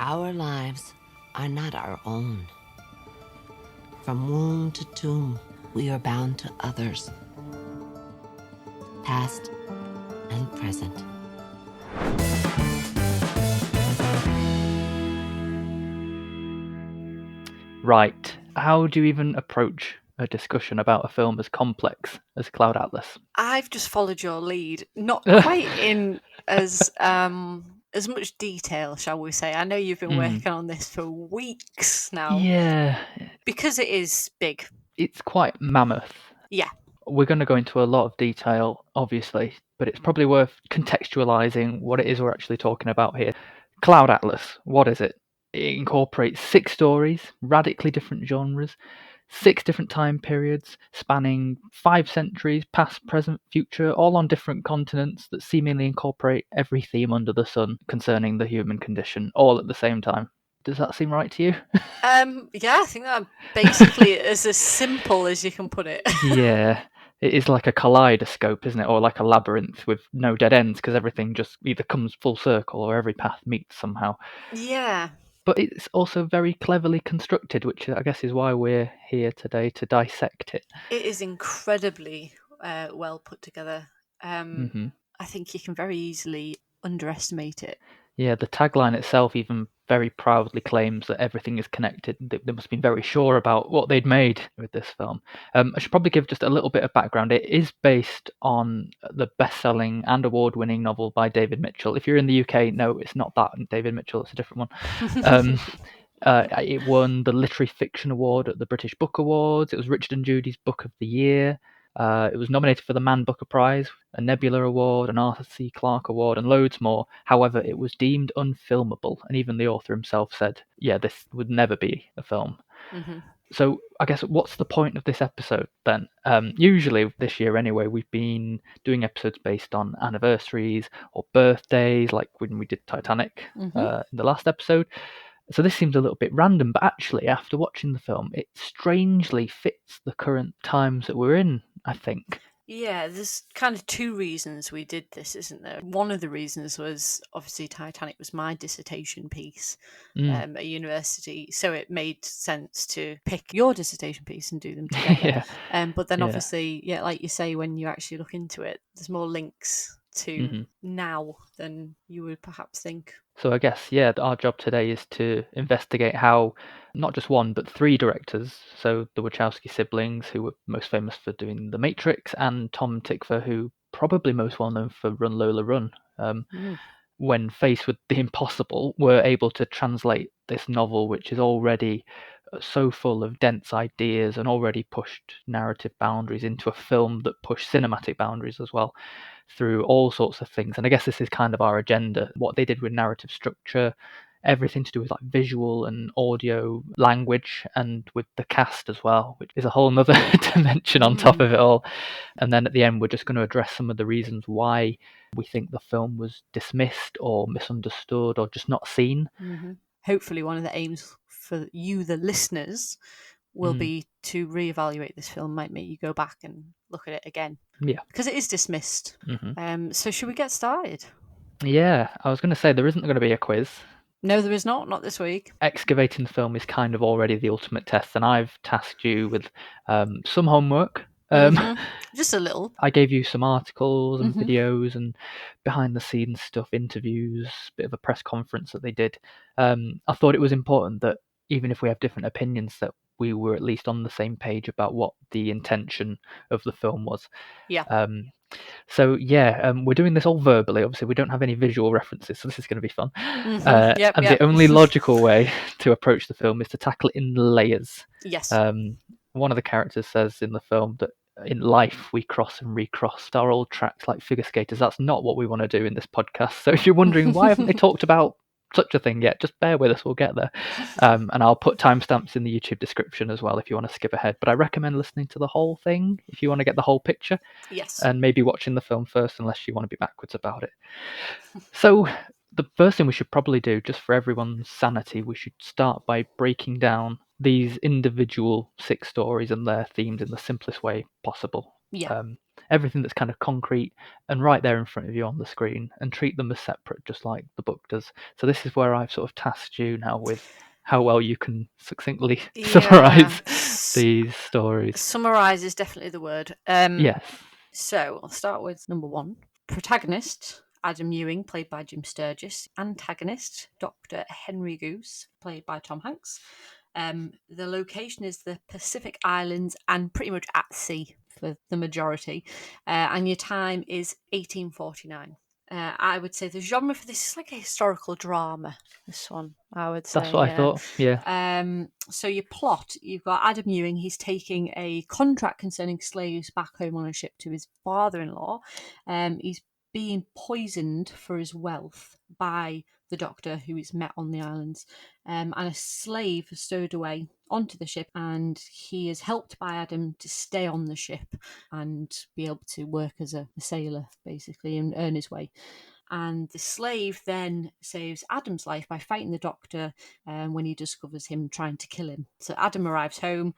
Our lives are not our own. From womb to tomb, we are bound to others, past and present. Right. How do you even approach a discussion about a film as complex as Cloud Atlas? I've just followed your lead, not quite in as much detail, shall we say. I know you've been working on this for weeks now. Yeah, Because it is big. it's quite mammoth. Yeah. We're going to go into a lot of detail, obviously, but it's probably worth contextualizing what it is we're actually talking about here. Cloud Atlas, what is it? It incorporates 6 stories, radically different genres, 6 different time periods, spanning 5 centuries, past, present, future, all on different continents that seemingly incorporate every theme under the sun concerning the human condition, all at the same time. Does that seem right to you? Yeah, I think that basically is as simple as you can put it. Yeah. It is like a kaleidoscope, isn't it? Or like a labyrinth with no dead ends, because everything just either comes full circle or every path meets somehow. Yeah. But it's also very cleverly constructed, which I guess is why we're here today to dissect it. It is incredibly well put together. Mm-hmm. I think you can very easily underestimate it. Yeah, the tagline itself even very proudly claims that everything is connected. They must have been very sure about what they'd made with this film. I should probably give just a little bit of background. It is based on the best-selling and award-winning novel by David Mitchell. If you're in the UK, no, it's not that David Mitchell, it's a different one. It won the Literary Fiction Award at the British Book Awards. It was Richard and Judy's Book of the Year. It was nominated for the Man Booker Prize, a Nebula Award, an Arthur C. Clarke Award, and loads more. However, it was deemed unfilmable, and even the author himself said, yeah, this would never be a film. Mm-hmm. So I guess what's the point of this episode then? Usually this year anyway, we've been doing episodes based on anniversaries or birthdays, like when we did Titanic in the last episode. So this seems a little bit random, but actually, after watching the film, it strangely fits the current times that we're in, I think. Yeah, there's kind of 2 reasons we did this, isn't there? One of the reasons was obviously Titanic was my dissertation piece at university, so it made sense to pick your dissertation piece and do them together. But then obviously, yeah, like you say, when you actually look into it, there's more links to now than you would perhaps think. So I guess, yeah, our job today is to investigate how not just one, but 3 directors, so the Wachowski siblings, who were most famous for doing The Matrix, and Tom Tykwer, who probably most well known for Run Lola Run, when faced with the impossible, were able to translate this novel, which is already so full of dense ideas and already pushed narrative boundaries, into a film that pushed cinematic boundaries as well, through all sorts of things. And I guess this is kind of our agenda, what they did with narrative structure, everything to do with like visual and audio language, and with the cast as well, which is a whole nother dimension on top of it all. And then at the end, we're just going to address some of the reasons why we think the film was dismissed or misunderstood or just not seen. Hopefully one of the aims for you, the listeners, will be to reevaluate this film, might make you go back and look at it again. Yeah. Because it is dismissed. So should we get started? Yeah, I was going to say there isn't going to be a quiz. No, there is not this week. Excavating the film is kind of already the ultimate test, and I've tasked you with some homework. Just a little. I gave you some articles and videos and behind the scenes stuff, interviews, bit of a press conference that they did. I thought it was important that even if we have different opinions, that we were at least on the same page about what the intention of the film was. Yeah. So yeah, we're doing this all verbally. Obviously, we don't have any visual references, so this is going to be fun. The only logical way to approach the film is to tackle it in layers. Yes. One of the characters says in the film that in life we cross and recross our old tracks like figure skaters. That's not what we want to do in this podcast. So if you're wondering why haven't they talked about such a thing yet, just bear with us, we'll get there. And I'll put timestamps in the YouTube description as well if you want to skip ahead. But I recommend listening to the whole thing if you want to get the whole picture. Yes. And maybe watching the film first, unless you want to be backwards about it. So the first thing we should probably do, just for everyone's sanity, we should start by breaking down these individual 6 stories and their themes in the simplest way possible. Yeah. everything that's kind of concrete and right there in front of you on the screen, and treat them as separate, just like the book does. So this is where I've sort of tasked you now with how well you can succinctly summarize these stories. Summarize is definitely the word. Yes. So I'll start with number 1. Protagonist, Adam Ewing, played by Jim Sturgis. Antagonist, Dr. Henry Goose, played by Tom Hanks. The location is the Pacific Islands and pretty much at sea for the majority. And your time is 1849. I would say the genre for this is like a historical drama. This one, I would say. That's what I thought. Yeah. So your plot, you've got Adam Ewing. He's taking a contract concerning slaves back home on a ship to his father-in-law. He's being poisoned for his wealth by the doctor who is met on the islands. And a slave is stowed away onto the ship, and he is helped by Adam to stay on the ship and be able to work as a sailor, basically, and earn his way. And the slave then saves Adam's life by fighting the doctor when he discovers him trying to kill him. So Adam arrives home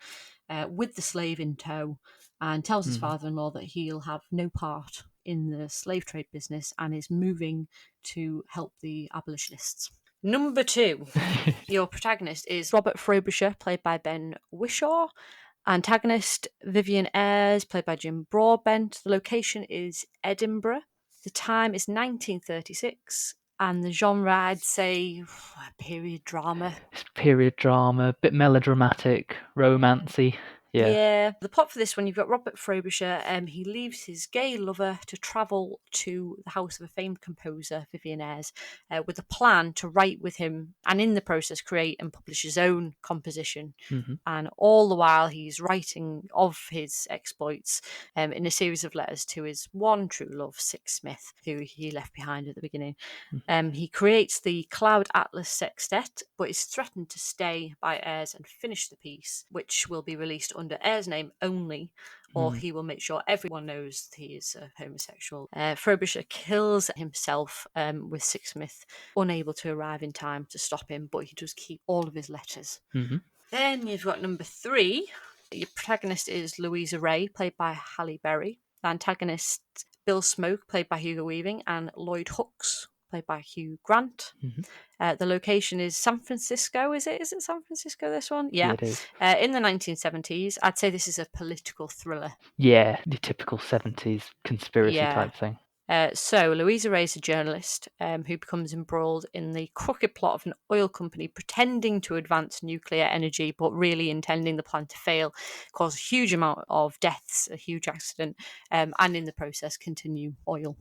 with the slave in tow and tells his father-in-law that he'll have no part in the slave trade business and is moving to help the abolitionists. Number 2, your protagonist is Robert Frobisher, played by Ben Whishaw. Antagonist, Vivian Ayres, played by Jim Broadbent. The location is Edinburgh. The time is 1936. And the genre, I'd say, period drama. It's period drama, a bit melodramatic, romancy. Yeah. The plot for this one, you've got Robert Frobisher. He leaves his gay lover to travel to the house of a famed composer, Vivian Ayres, with a plan to write with him and in the process create and publish his own composition. And all the while he's writing of his exploits in a series of letters to his one true love, Six Smith, who he left behind at the beginning. He creates the Cloud Atlas Sextet, but is threatened to stay by Ayres and finish the piece, which will be released under Ayres' name only, or he will make sure everyone knows that he is a homosexual. Frobisher kills himself with Six Smith, unable to arrive in time to stop him, but he does keep all of his letters. Then you've got number 3. Your protagonist is Louisa Ray, played by Halle Berry. The antagonist, Bill Smoke, played by Hugo Weaving, and Lloyd Hooks, played by Hugh Grant. The location is San Francisco, is it? Is it San Francisco, this one? Yeah. It is. In the 1970s. I'd say this is a political thriller. Yeah, the typical 70s conspiracy type thing. So Louisa Ray is a journalist who becomes embroiled in the crooked plot of an oil company pretending to advance nuclear energy, but really intending the plan to fail, cause a huge amount of deaths, a huge accident, and in the process continue oil.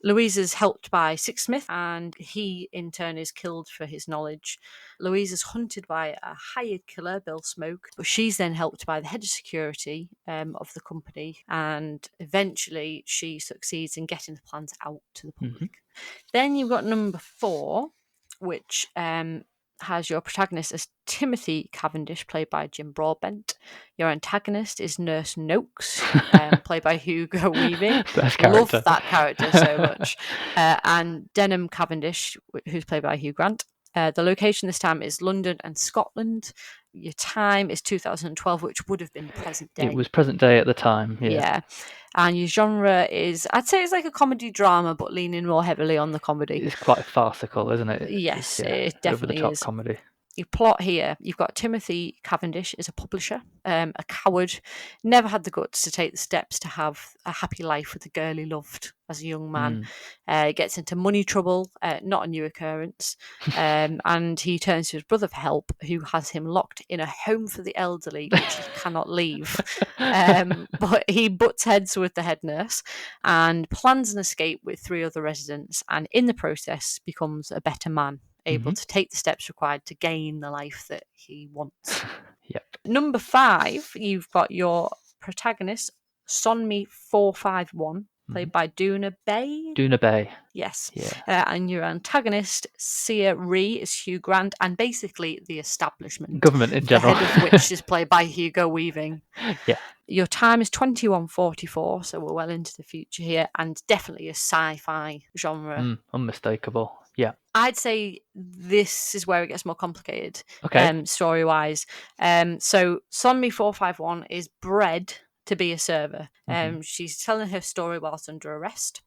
Louisa's helped by Six Smith, and he in turn is killed for his knowledge. Louisa's hunted by a hired killer, Bill Smoke, but she's then helped by the head of security of the company, and eventually she succeeds in getting the plans out to the public. Then you've got number 4, which has your protagonist as Timothy Cavendish, played by Jim Broadbent. Your antagonist is Nurse Noakes, played by Hugo Weaving. Love that character so much. And Denham Cavendish, who's played by Hugh Grant. The location this time is London and Scotland. Your time is 2012, which would have been present day. It was present day at the time, yeah. And your genre is, I'd say it's like a comedy drama, but leaning more heavily on the comedy. It's quite farcical, isn't it? Yes, it definitely over-the-top is. comedy. Your plot here, you've got Timothy Cavendish is a publisher, a coward, never had the guts to take the steps to have a happy life with the girl he loved as a young man. Gets into money trouble, not a new occurrence, and he turns to his brother for help, who has him locked in a home for the elderly, which he cannot leave. But he butts heads with the head nurse and plans an escape with 3 other residents, and in the process becomes a better man, able to take the steps required to gain the life that he wants. Number 5, you've got your protagonist, Sonmi 451, played by Doona Bay. Doona Bay. Yes. Yeah. And your antagonist, Sia Ree, is Hugh Grant, and basically the establishment. Government in general. The head of which is played by Hugo Weaving. Yeah. Your time is 2144, so we're well into the future here, and definitely a sci-fi genre. Unmistakable. Yeah. I'd say this is where it gets more complicated, Okay. story-wise. So Sonmi 451 is bred to be a server. She's telling her story whilst under arrest.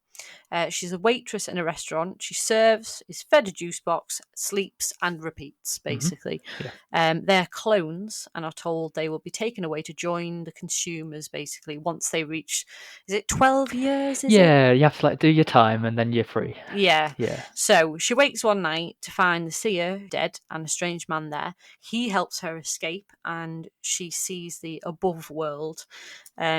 She's a waitress in a restaurant. She serves, is fed a juice box, sleeps, and repeats, basically. They're clones and are told they will be taken away to join the consumers, basically, once they reach, is it 12 years? Yeah, you have to do your time and then you're free. Yeah. Yeah. So she wakes one night to find the seer dead and a strange man there. He helps her escape and she sees the above world.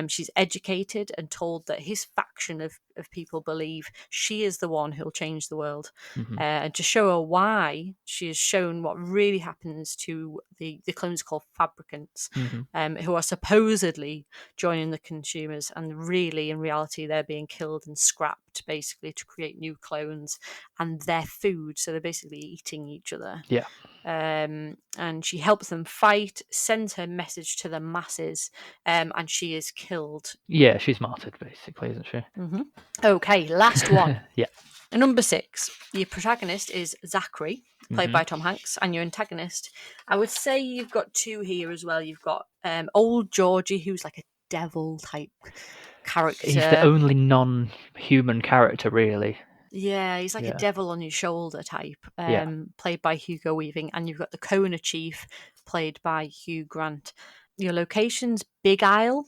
She's educated and told that his faction of people believe she is the one who'll change the world. And to show her why, she is shown what really happens to the clones called fabricants, who are supposedly joining the consumers, and really in reality they're being killed and scrapped basically to create new clones and their food. So they're basically eating each other. Yeah. And she helps them fight, sends her message to the masses, and she is killed. Yeah, she's martyred, basically, isn't she? Okay, last one. Yeah. Number 6. Your protagonist is Zachary, played by Tom Hanks, and your antagonist, I would say you've got 2 here as well. You've got old Georgie, who's like a devil type character. He's the only non-human character, really. Yeah, he's like a devil on your shoulder type, played by Hugo Weaving. And you've got the Kona chief, played by Hugh Grant. Your location's Big Isle.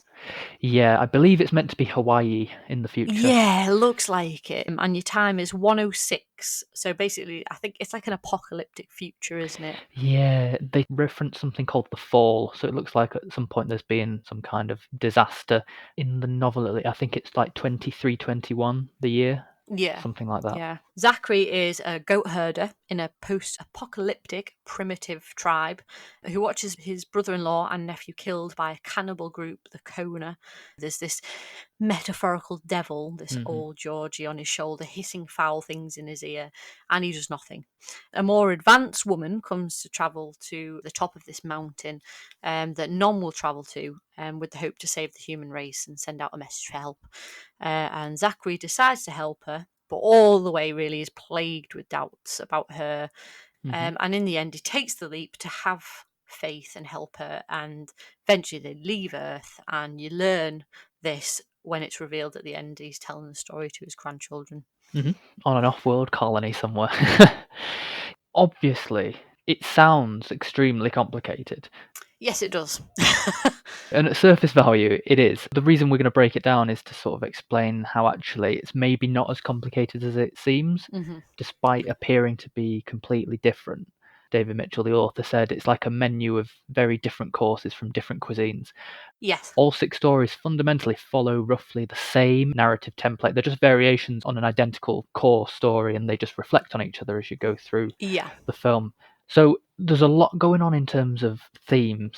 Yeah, I believe it's meant to be Hawaii in the future. Yeah, looks like it. And your time is 1:06. So basically, I think it's like an apocalyptic future, isn't it? Yeah, they reference something called the Fall, so it looks like at some point there's been some kind of disaster in the novel. I think it's like 2321, the year. Yeah. Something like that. Yeah. Zachary is a goat herder in a post-apocalyptic primitive tribe who watches his brother-in-law and nephew killed by a cannibal group, the Kona. There's this metaphorical devil, this old Georgie on his shoulder, hissing foul things in his ear, and he does nothing. A more advanced woman comes to travel to the top of this mountain that none will travel to, with the hope to save the human race and send out a message for help. And Zachary decides to help her, but all the way really is plagued with doubts about her. And in the end, he takes the leap to have faith and help her, and eventually they leave Earth, and you learn this when it's revealed at the end he's telling the story to his grandchildren. On an off-world colony somewhere. Obviously, it sounds extremely complicated. Yes, it does. And at surface value, it is. The reason we're going to break it down is to sort of explain how actually it's maybe not as complicated as it seems, despite appearing to be completely different. David Mitchell, the author, said it's like a menu of very different courses from different cuisines. Yes. All 6 stories fundamentally follow roughly the same narrative template. They're just variations on an identical core story, and they just reflect on each other as you go through the film. So there's a lot going on in terms of themes.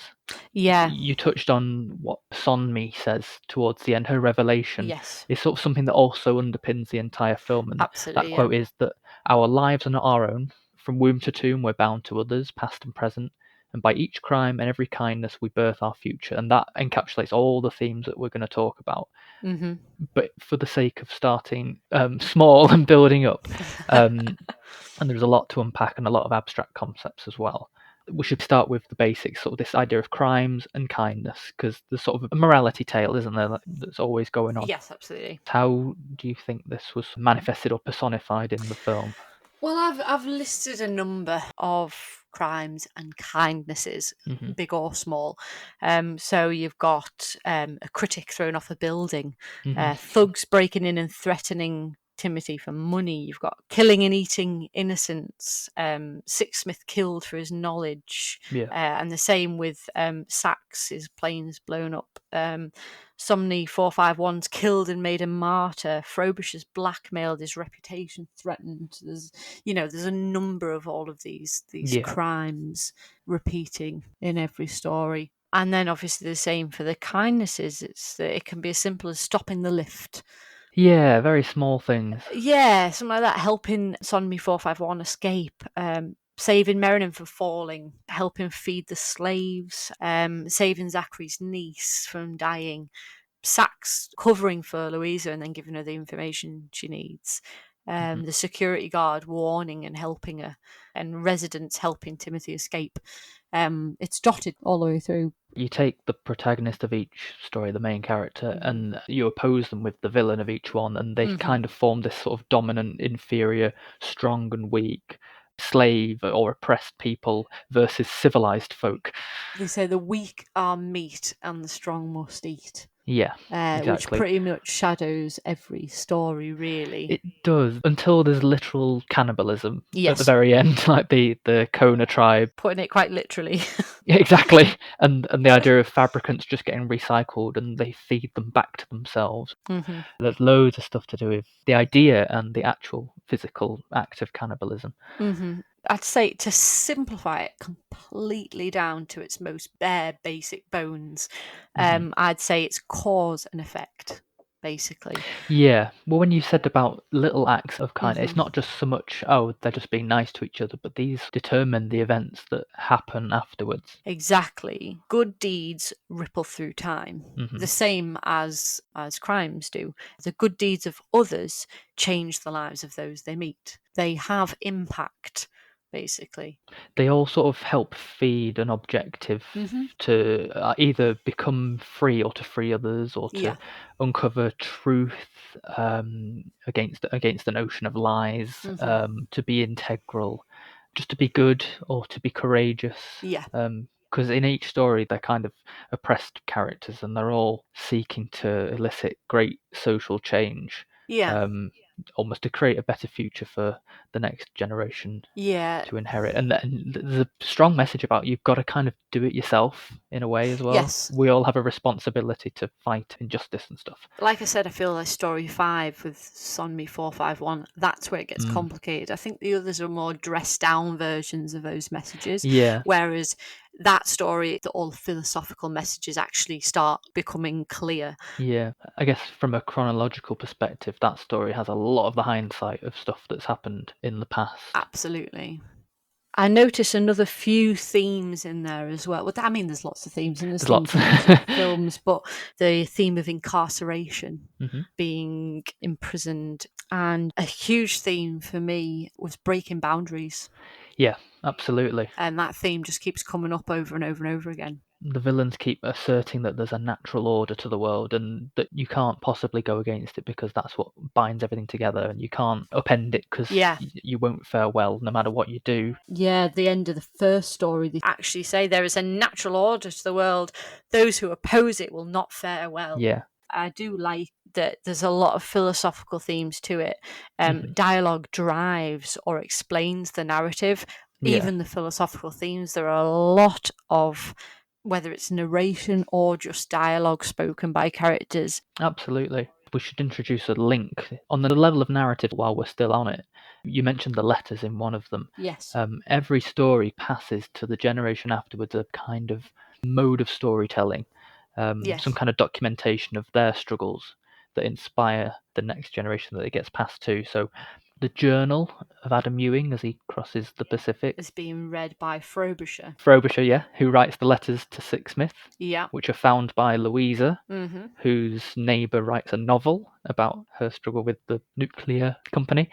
Yeah. You touched on what Sonmi says towards the end. Her revelation Yes. is sort of something that also underpins the entire film. And Absolutely, that quote is that our lives are not our own. From womb to tomb, we're bound to others, past and present. And by each crime and every kindness, we birth our future. And that encapsulates all the themes that we're going to talk about. But for the sake of starting small and building up, and there's a lot to unpack and a lot of abstract concepts as well. We should start with the basics, sort of this idea of crimes and kindness, because there's sort of a morality tale, isn't there, that's always going on. Yes, absolutely. How do you think this was manifested or personified in the film? Well, I've listed a number of crimes and kindnesses, big or small. So you've got a critic thrown off a building, thugs breaking in and threatening Timothy for money. You've got killing and eating innocents, Sixsmith killed for his knowledge, and the same with Sachs, his plane's blown up. Somni 451's killed and made a martyr. Frobisher is blackmailed, his reputation threatened. There's a number of all of these crimes repeating in every story. And then obviously the same for the kindnesses. It's that it can be as simple as stopping the lift. Yeah, very small things. Yeah, something like that. Helping Sonmi 451 escape. Saving Merrinan from falling, helping feed the slaves, saving Zachary's niece from dying, Sachs covering for Louisa and then giving her the information she needs, the security guard warning and helping her, and residents helping Timothy escape. It's dotted all the way through. You take the protagonist of each story, the main character, and you oppose them with the villain of each one, and they kind of form this sort of dominant, inferior, strong and weak, slave or oppressed people versus civilized folk. They say the weak are meat and the strong must eat. Yeah, Which exactly. pretty much shadows every story, really. It does, until there's literal cannibalism at the Yes. very end, like the Kona tribe. Putting it quite literally. Yeah, exactly. And the idea of fabricants just getting recycled and they feed them back to themselves. There's loads of stuff to do with the idea and the actual physical act of cannibalism. I'd say, to simplify it completely down to its most bare basic bones, I'd say it's cause and effect, basically. Yeah. Well, when you said about little acts of kindness, it's not just so much, oh, they're just being nice to each other, but these determine the events that happen afterwards. Exactly. Good deeds ripple through time, the same as crimes do. The good deeds of others change the lives of those they meet. They have impact, basically. They all sort of help feed an objective to either become free or to free others, or to uncover truth against the notion of lies, to be integral, just to be good or to be courageous. Yeah. Because in each story they're kind of oppressed characters and they're all seeking to elicit great social change. Yeah. Almost to create a better future for the next generation Yeah. to inherit. And there's a strong message about you've got to kind of do it yourself in a way as well. Yes. We all have a responsibility to fight injustice and stuff. Like I said, I feel like story 5 with Sonmi 451, that's where it gets complicated. I think the others are more dressed down versions of those messages. Yeah. Whereas that story, all the philosophical messages actually start becoming clear. Yeah. I guess from a chronological perspective, that story has a lot of the hindsight of stuff that's happened in the past. Absolutely. I notice another few themes in there as well. I mean, there's lots of themes and there's lots. themes in films, but the theme of incarceration, being imprisoned, and a huge theme for me was breaking boundaries. Yeah, absolutely. And that theme just keeps coming up over and over and over again. The villains keep asserting that there's a natural order to the world and that you can't possibly go against it because that's what binds everything together, and you can't upend it because you won't fare well no matter what you do. Yeah, at the end of the first story, they actually say there is a natural order to the world. Those who oppose it will not fare well. Yeah. I do like that there's a lot of philosophical themes to it. Dialogue drives or explains the narrative. Even the philosophical themes, there are a lot of, whether it's narration or just dialogue spoken by characters. Absolutely. We should introduce a link on the level of narrative while we're still on it. You mentioned the letters in one of them. Yes. Every story passes to the generation afterwards a kind of mode of storytelling, some kind of documentation of their struggles that inspire the next generation that it gets passed to. So the journal of Adam Ewing as he crosses the Pacific is being read by Frobisher. Frobisher, yeah, who writes the letters to Sixsmith, yeah, which are found by Louisa, whose neighbour writes a novel about her struggle with the nuclear company,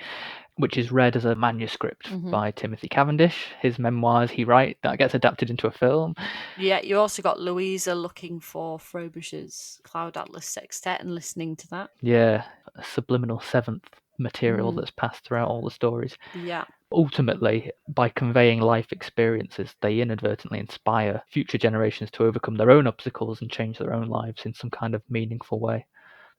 which is read as a manuscript by Timothy Cavendish. His memoirs he writes, that gets adapted into a film. Yeah, you also got Louisa looking for Frobisher's Cloud Atlas Sextet and listening to that. Yeah, a subliminal seventh material that's passed throughout all the stories. Yeah. Ultimately, by conveying life experiences, they inadvertently inspire future generations to overcome their own obstacles and change their own lives in some kind of meaningful way.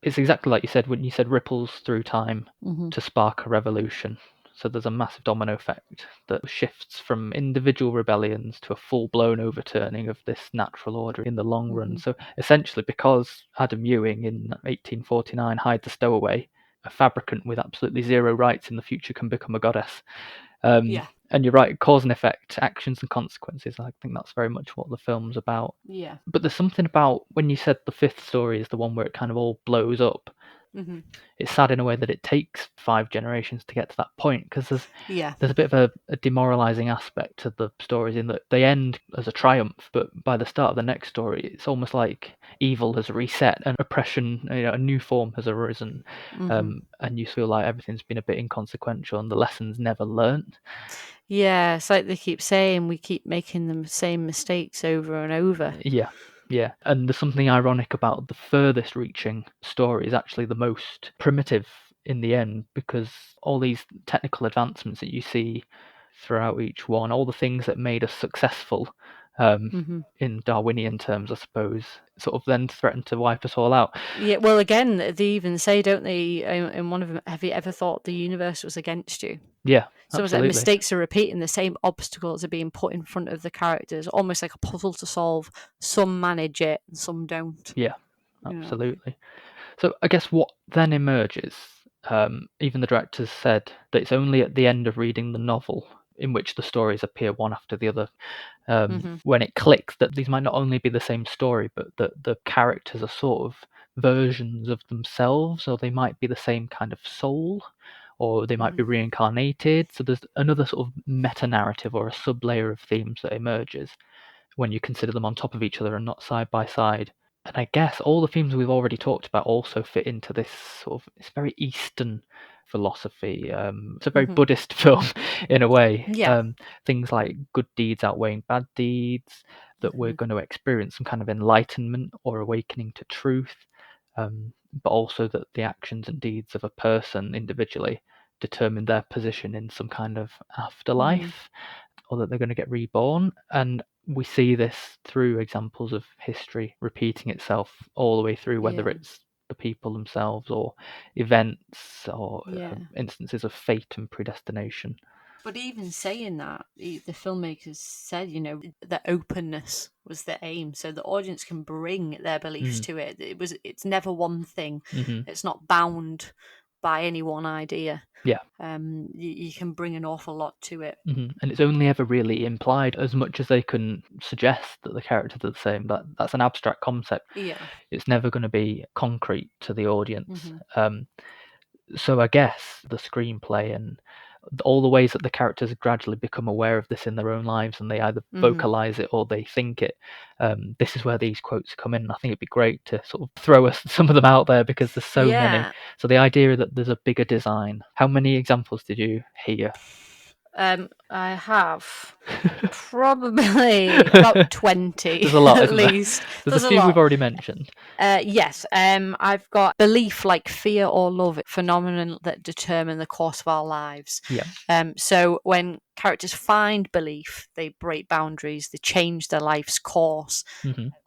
It's exactly like you said when you said ripples through time to spark a revolution. So there's a massive domino effect that shifts from individual rebellions to a full-blown overturning of this natural order in the long run. So essentially, because Adam Ewing in 1849 hides a stowaway, a fabricant with absolutely zero rights in the future can become a goddess. And you're right, cause and effect, actions and consequences. I think that's very much what the film's about. Yeah. But there's something about when you said the fifth story is the one where it kind of all blows up. It's sad in a way that it takes 5 generations to get to that point, because Yeah. there's a bit of a demoralizing aspect to the stories in that they end as a triumph, but by the start of the next story, it's almost like evil has reset and oppression, a new form has arisen, and you feel like everything's been a bit inconsequential and the lessons never learnt. Yeah, it's like they keep saying, we keep making the same mistakes over and over. Yeah, and there's something ironic about the furthest reaching story is actually the most primitive in the end, because all these technical advancements that you see throughout each one, all the things that made us successful, in Darwinian terms, I suppose, sort of then threaten to wipe us all out. Yeah, well, again, they even say, don't they, in one of them, have you ever thought the universe was against you? Yeah, So it's like absolutely. mistakes are repeating, the same obstacles are being put in front of the characters, almost like a puzzle to solve. Some manage it and some don't. Yeah, You know. absolutely. So I guess what then emerges, even the directors said that it's only at the end of reading the novel, in which the stories appear one after the other, when it clicks that these might not only be the same story, but that the characters are sort of versions of themselves, or they might be the same kind of soul, or they might be reincarnated. So there's another sort of meta-narrative or a sub-layer of themes that emerges when you consider them on top of each other and not side by side. And I guess all the themes we've already talked about also fit into this sort of, it's very Eastern philosophy. It's a very Buddhist film in a way. Yeah. Things like good deeds outweighing bad deeds, that we're going to experience some kind of enlightenment or awakening to truth, but also that the actions and deeds of a person individually determine their position in some kind of afterlife, or that they're going to get reborn. And we see this through examples of history repeating itself all the way through, whether it's the people themselves or events or instances of fate and predestination. But even saying that, the filmmakers said, that openness was the aim, so the audience can bring their beliefs to it. It's never one thing. It's not bound by any one idea. Yeah. You can bring an awful lot to it. And it's only ever really implied, as much as they can suggest that the characters are the same. That's an abstract concept. Yeah. It's never going to be concrete to the audience. So I guess the screenplay and all the ways that the characters gradually become aware of this in their own lives, and they either vocalize it or they think it. This is where these quotes come in. I think it'd be great to sort of throw some of them out there, because there's so many. So the idea that there's a bigger design. How many examples did you hear? I have probably about 20. There's a lot, at isn't there? least. There's a few we've already mentioned. Yes. I've got belief, like fear or love, phenomenon that determine the course of our lives. Yeah. So when characters find belief, they break boundaries, they change their life's course.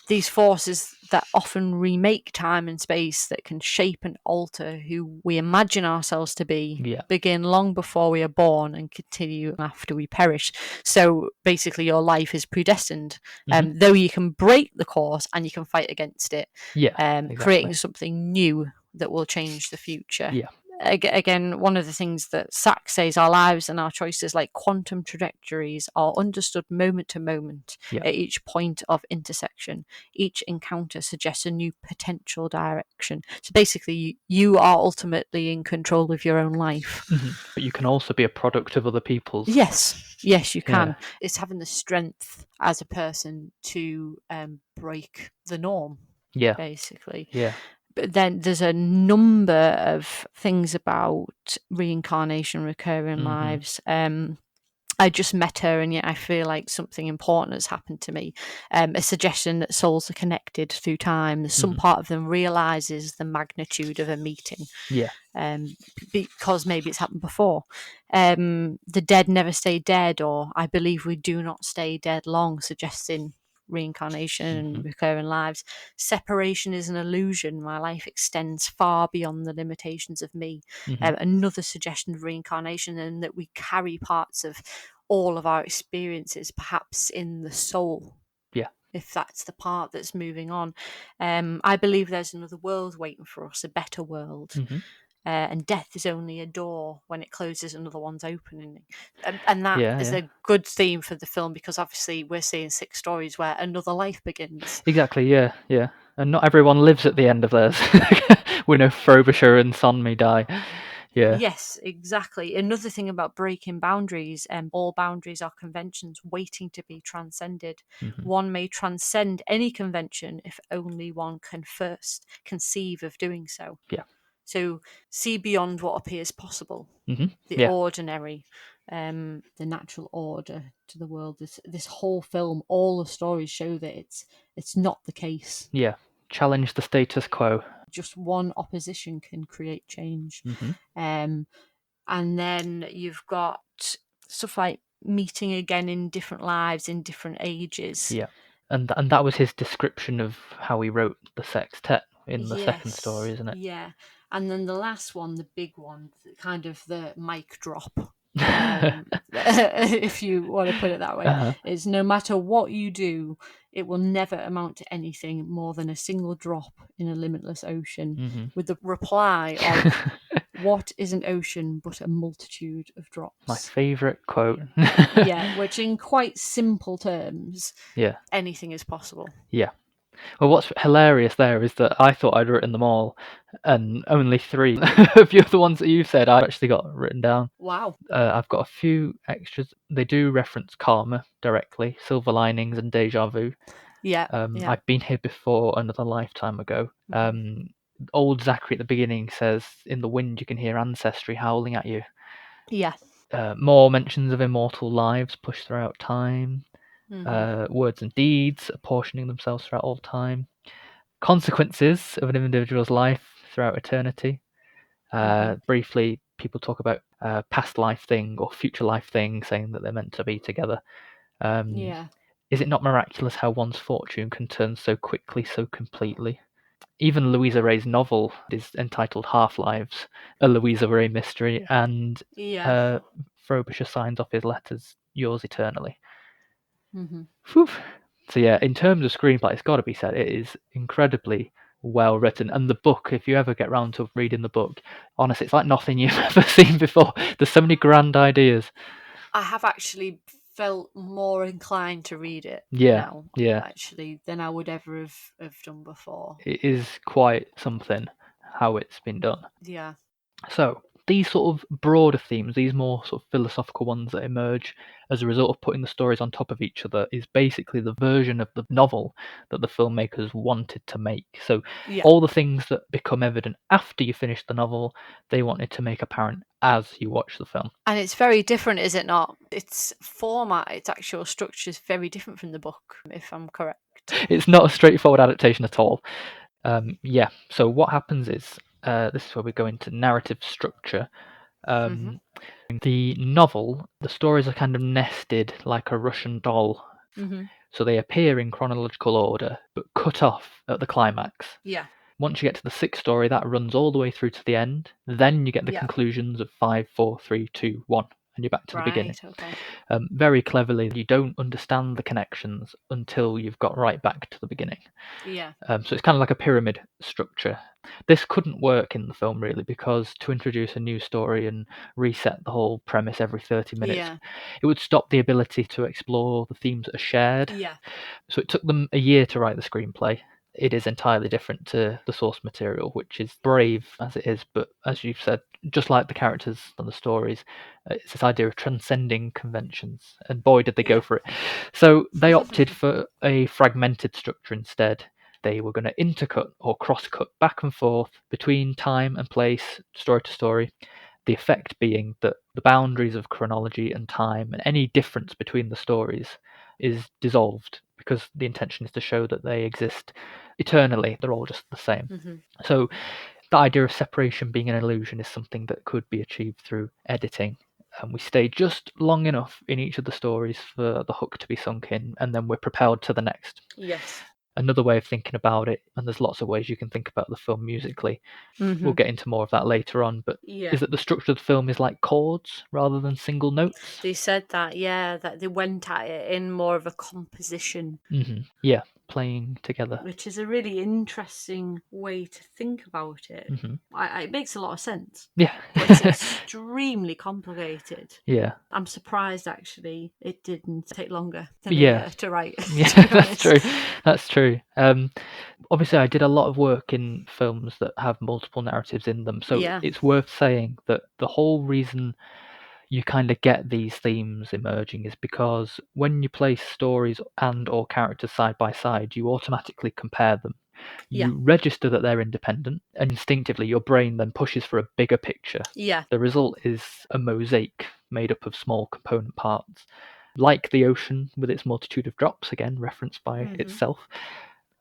These forces that often remake time and space, that can shape and alter who we imagine ourselves to be, begin long before we are born and continue after we perish. So basically your life is predestined, though you can break the course and you can fight against it, exactly. creating something new that will change the future. Again, one of the things that Sachs says, our lives and our choices, like quantum trajectories, are understood moment to moment at each point of intersection. Each encounter suggests a new potential direction. So basically, you are ultimately in control of your own life. But you can also be a product of other people's. Yes, you can. It's having the strength as a person to break the norm, basically. But then there's a number of things about reincarnation, recurring lives. I just met her, and yet I feel like something important has happened to me. A suggestion that souls are connected through time. There's some part of them realizes the magnitude of a meeting. Because maybe it's happened before. The dead never stay dead, or I believe we do not stay dead long, suggesting reincarnation and recurring lives. Separation is an illusion. My life extends far beyond the limitations of me. Another suggestion of reincarnation, and that we carry parts of all of our experiences perhaps in the soul, if that's the part that's moving on. I believe there's another world waiting for us, a better world. And death is only a door. When it closes, another one's opening. And that is a good theme for the film, because obviously we're seeing 6 stories where another life begins. Exactly, yeah. And not everyone lives at the end of theirs. We know Frobisher and Sonmi die. Yeah. Yes, exactly. Another thing about breaking boundaries, all boundaries are conventions waiting to be transcended. One may transcend any convention if only one can first conceive of doing so. Yeah. So see beyond what appears possible, the Yeah. ordinary, the natural order to the world. This whole film, all the stories show that it's not the case. Yeah. Challenge the status quo. Just one opposition can create change. Mm-hmm. And then you've got stuff like meeting again in different lives, in different ages. Yeah. And that was his description of how he wrote the sextet in the second story, isn't it? Yeah. And then the last one, the big one, kind of the mic drop, if you want to put it that way, is no matter what you do, it will never amount to anything more than a single drop in a limitless ocean, with the reply of, what is an ocean but a multitude of drops? My favourite quote. Yeah, which in quite simple terms, Yeah. anything is possible. Yeah. Well, what's hilarious there is that I thought I'd written them all, and only 3 of the other ones that you said I've actually got written down. Wow. I've got a few extras. They do reference karma directly, silver linings, and deja vu. Yeah. I've been here before another lifetime ago. Old Zachary at the beginning says, in the wind you can hear ancestry howling at you. Yeah. More mentions of immortal lives pushed throughout time. Words and deeds apportioning themselves throughout all time. Consequences of an individual's life throughout eternity. Briefly, people talk about past life thing or future life thing, saying that they're meant to be together. Is it not miraculous how one's fortune can turn so quickly, so completely? Even Louisa Ray's novel is entitled Half-Lives, a Louisa Ray mystery, and Frobisher signs off his letters, yours eternally. Whew. So yeah, in terms of screenplay, it's got to be said, it is incredibly well written. And the book, if you ever get round to reading the book, honestly, it's like nothing you've ever seen before. There's so many grand ideas. I have actually felt more inclined to read it now, actually, than I would ever have done before. It is quite something how it's been done. Yeah. So these sort of broader themes, these more sort of philosophical ones that emerge as a result of putting the stories on top of each other, is basically the version of the novel that the filmmakers wanted to make. So all the things that become evident after you finish the novel, they wanted to make apparent as you watch the film. And it's very different, is it not? Its format, its actual structure is very different from the book, if I'm correct. It's not a straightforward adaptation at all. So what happens is, this is where we go into narrative structure. The novel, the stories are kind of nested like a Russian doll. So they appear in chronological order, but cut off at the climax. Yeah. Once you get to the 6th story, that runs all the way through to the end. Then you get the conclusions of 5, 4, 3, 2, 1, and you're back to the beginning. Okay. Very cleverly, you don't understand the connections until you've got right back to the beginning. Yeah. So it's kind of like a pyramid structure. This couldn't work in the film really, because to introduce a new story and reset the whole premise every 30 minutes, it would stop the ability to explore the themes that are shared. So it took them a year to write the screenplay. It is entirely different to the source material, which is brave as it is, but as you've said, just like the characters and the stories, it's this idea of transcending conventions, and boy did they go for it. So they opted for a fragmented structure instead. They were going to intercut or cross-cut back and forth between time and place, story to story, the effect being that the boundaries of chronology and time and any difference between the stories is dissolved, because the intention is to show that they exist eternally. They're all just the same. So the idea of separation being an illusion is something that could be achieved through editing. And we stay just long enough in each of the stories for the hook to be sunk in, and then we're propelled to the next. Yes. Another way of thinking about it, and there's lots of ways you can think about the film musically, we'll get into more of that later on, but is that the structure of the film is like chords rather than single notes. They said that, that they went at it in more of a composition. Yeah. playing together. Which is a really interesting way to think about it. It makes a lot of sense. Yeah. But it's extremely complicated. Yeah. I'm surprised, actually, it didn't take longer than a Yeah. year to write. Yeah, to be that's honest. true. That's true. Obviously, I did a lot of work in films that have multiple narratives in them, so Yeah. it's worth saying that the whole reason you kind of get these themes emerging is because when you place stories and or characters side by side, you automatically compare them. You register that they're independent, and instinctively your brain then pushes for a bigger picture. Yeah. The result is a mosaic made up of small component parts. Like the ocean with its multitude of drops, again referenced by itself.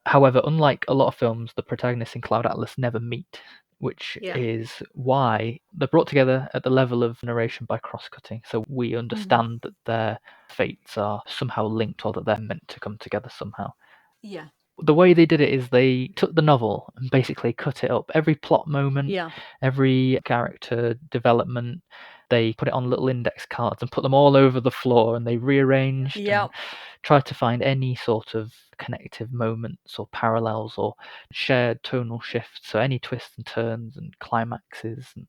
However, unlike a lot of films, the protagonists in Cloud Atlas never meet, which is why they're brought together at the level of narration by cross-cutting, so we understand that their fates are somehow linked or that they're meant to come together somehow. Yeah. The way they did it is they took the novel and basically cut it up. Every plot moment, every character development, they put it on little index cards and put them all over the floor, and they rearranged and tried to find any sort of connective moments or parallels or shared tonal shifts, so any twists and turns and climaxes and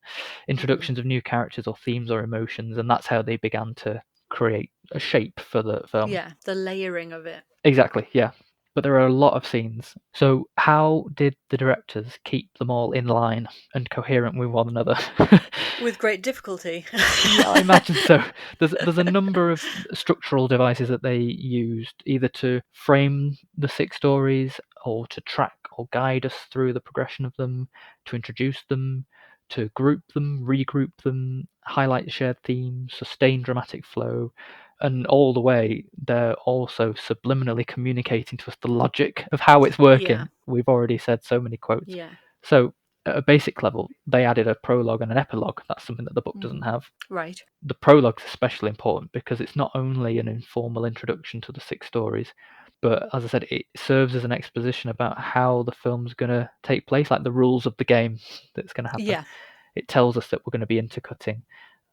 introductions of new characters or themes or emotions, and that's how they began to create a shape for the film. Yeah, the layering of it. Exactly, yeah. But there are a lot of scenes. So how did the directors keep them all in line and coherent with one another? With great difficulty. Yeah, I imagine so. There's a number of structural devices that they used, either to frame the 6 stories or to track or guide us through the progression of them, to introduce them, to group them, regroup them, highlight shared themes, sustain dramatic flow, and all the way they're also subliminally communicating to us the logic of how it's working. We've already said so many quotes. So at a basic level, they added a prologue and an epilogue. That's something that the book doesn't have. Right. The prologue's especially important because it's not only an informal introduction to the 6 stories, but as I said, it serves as an exposition about how the film's going to take place, like the rules of the game that's going to happen. Yeah. It tells us that we're going to be intercutting.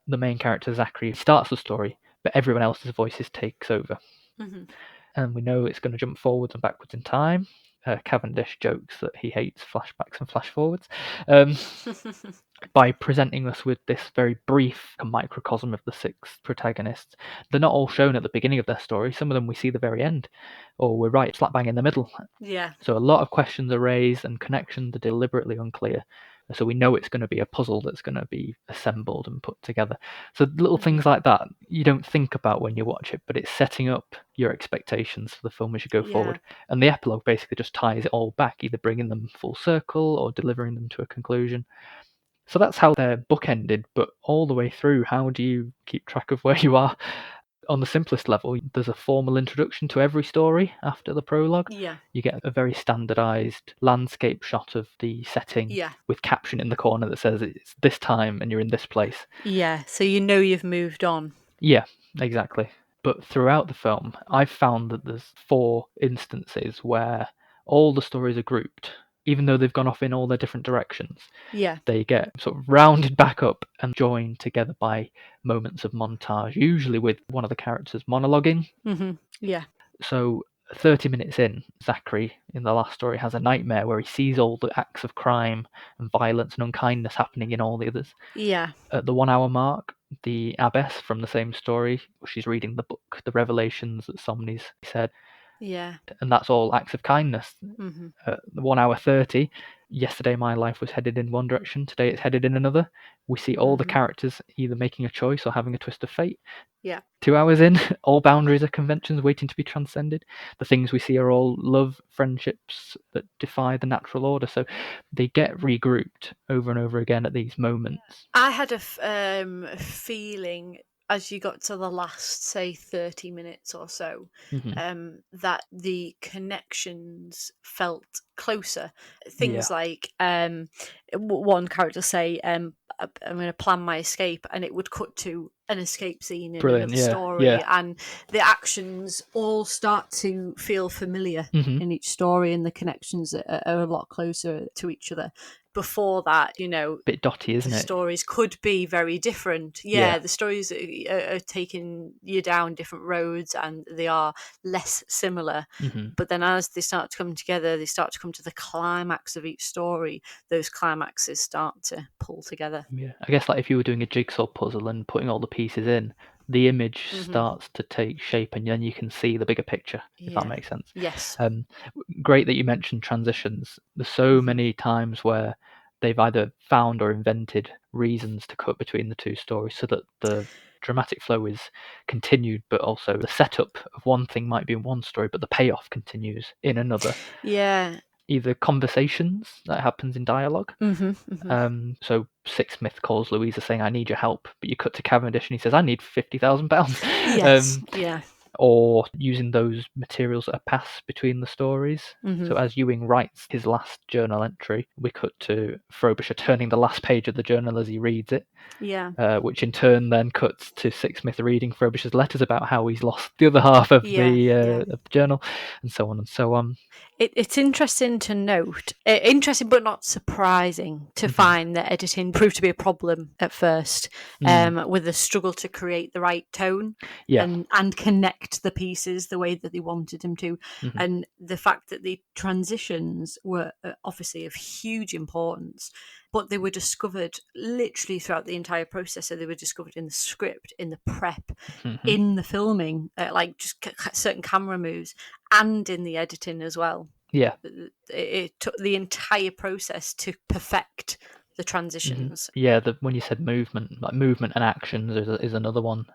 The main character, Zachary, starts the story, but everyone else's voices takes over. And we know it's going to jump forwards and backwards in time. Cavendish jokes that he hates flashbacks and flash forwards. By presenting us with this very brief microcosm of the 6 protagonists. They're not all shown at the beginning of their story. Some of them we see the very end, or we're right slap bang in the middle. Yeah. So a lot of questions are raised and connections are deliberately unclear. So we know it's going to be a puzzle that's going to be assembled and put together. So little things like that you don't think about when you watch it, but it's setting up your expectations for the film as you go forward. And the epilogue basically just ties it all back, either bringing them full circle or delivering them to a conclusion. So that's how their book ended, but all the way through, how do you keep track of where you are? On the simplest level, there's a formal introduction to every story after the prologue. Yeah. You get a very standardized landscape shot of the setting with caption in the corner that says it's this time and you're in this place. Yeah, so you know you've moved on. Yeah, exactly. But throughout the film, I've found that there's 4 instances where all the stories are grouped, even though they've gone off in all their different directions. Yeah. They get sort of rounded back up and joined together by moments of montage, usually with one of the characters monologuing. Yeah. So 30 minutes in, Zachary, in the last story, has a nightmare where he sees all the acts of crime and violence and unkindness happening in all the others. Yeah. At the 1 hour mark, the abbess from the same story, she's reading the book, The Revelations that Somni's said. Yeah. And that's all acts of kindness. At 1 hour 30, yesterday my life was headed in one direction, today it's headed in another. We see all the characters either making a choice or having a twist of fate. Yeah. 2 hours in, all boundaries are conventions waiting to be transcended. The things we see are all love, friendships that defy the natural order. So they get regrouped over and over again at these moments. I had a feeling as you got to the last, say, 30 minutes or so, that the connections felt closer. Things like one character say, I'm going to plan my escape, and it would cut to an escape scene in another story, and the actions all start to feel familiar in each story, and the connections are a lot closer to each other. before that, Bit dotty, isn't the it? stories could be very different. Yeah. The stories are taking you down different roads, and they are less similar. But then as they start to come together, they start to come to the climax of each story. Those climaxes start to pull together. Yeah, I guess like if you were doing a jigsaw puzzle and putting all the pieces in, the image starts to take shape, and then you can see the bigger picture, if that makes sense. Yes. Great that you mentioned transitions. There's so many times where they've either found or invented reasons to cut between the two stories so that the dramatic flow is continued, but also the setup of one thing might be in one story, but the payoff continues in another. Yeah. Either conversations that happens in dialogue. So Sixsmith calls Louisa saying, "I need your help," but you cut to Cavendish and he says, "I need £50,000." Yes. Yeah. Or using those materials that are passed between the stories. So as Ewing writes his last journal entry, we cut to Frobisher turning the last page of the journal as he reads it. Yeah. Which in turn then cuts to Sixsmith reading Frobisher's letters about how he's lost the other half of the journal, and so on and so on. It's interesting to note, interesting but not surprising to find that editing proved to be a problem at first, with the struggle to create the right tone and connect the pieces the way that they wanted them to. And the fact that the transitions were obviously of huge importance, but they were discovered literally throughout the entire process. So they were discovered in the script, in the prep, in the filming, like just certain camera moves, and in the editing as well. Yeah. It took the entire process to perfect the transitions. Yeah, when you said movement, like movement and actions is another one.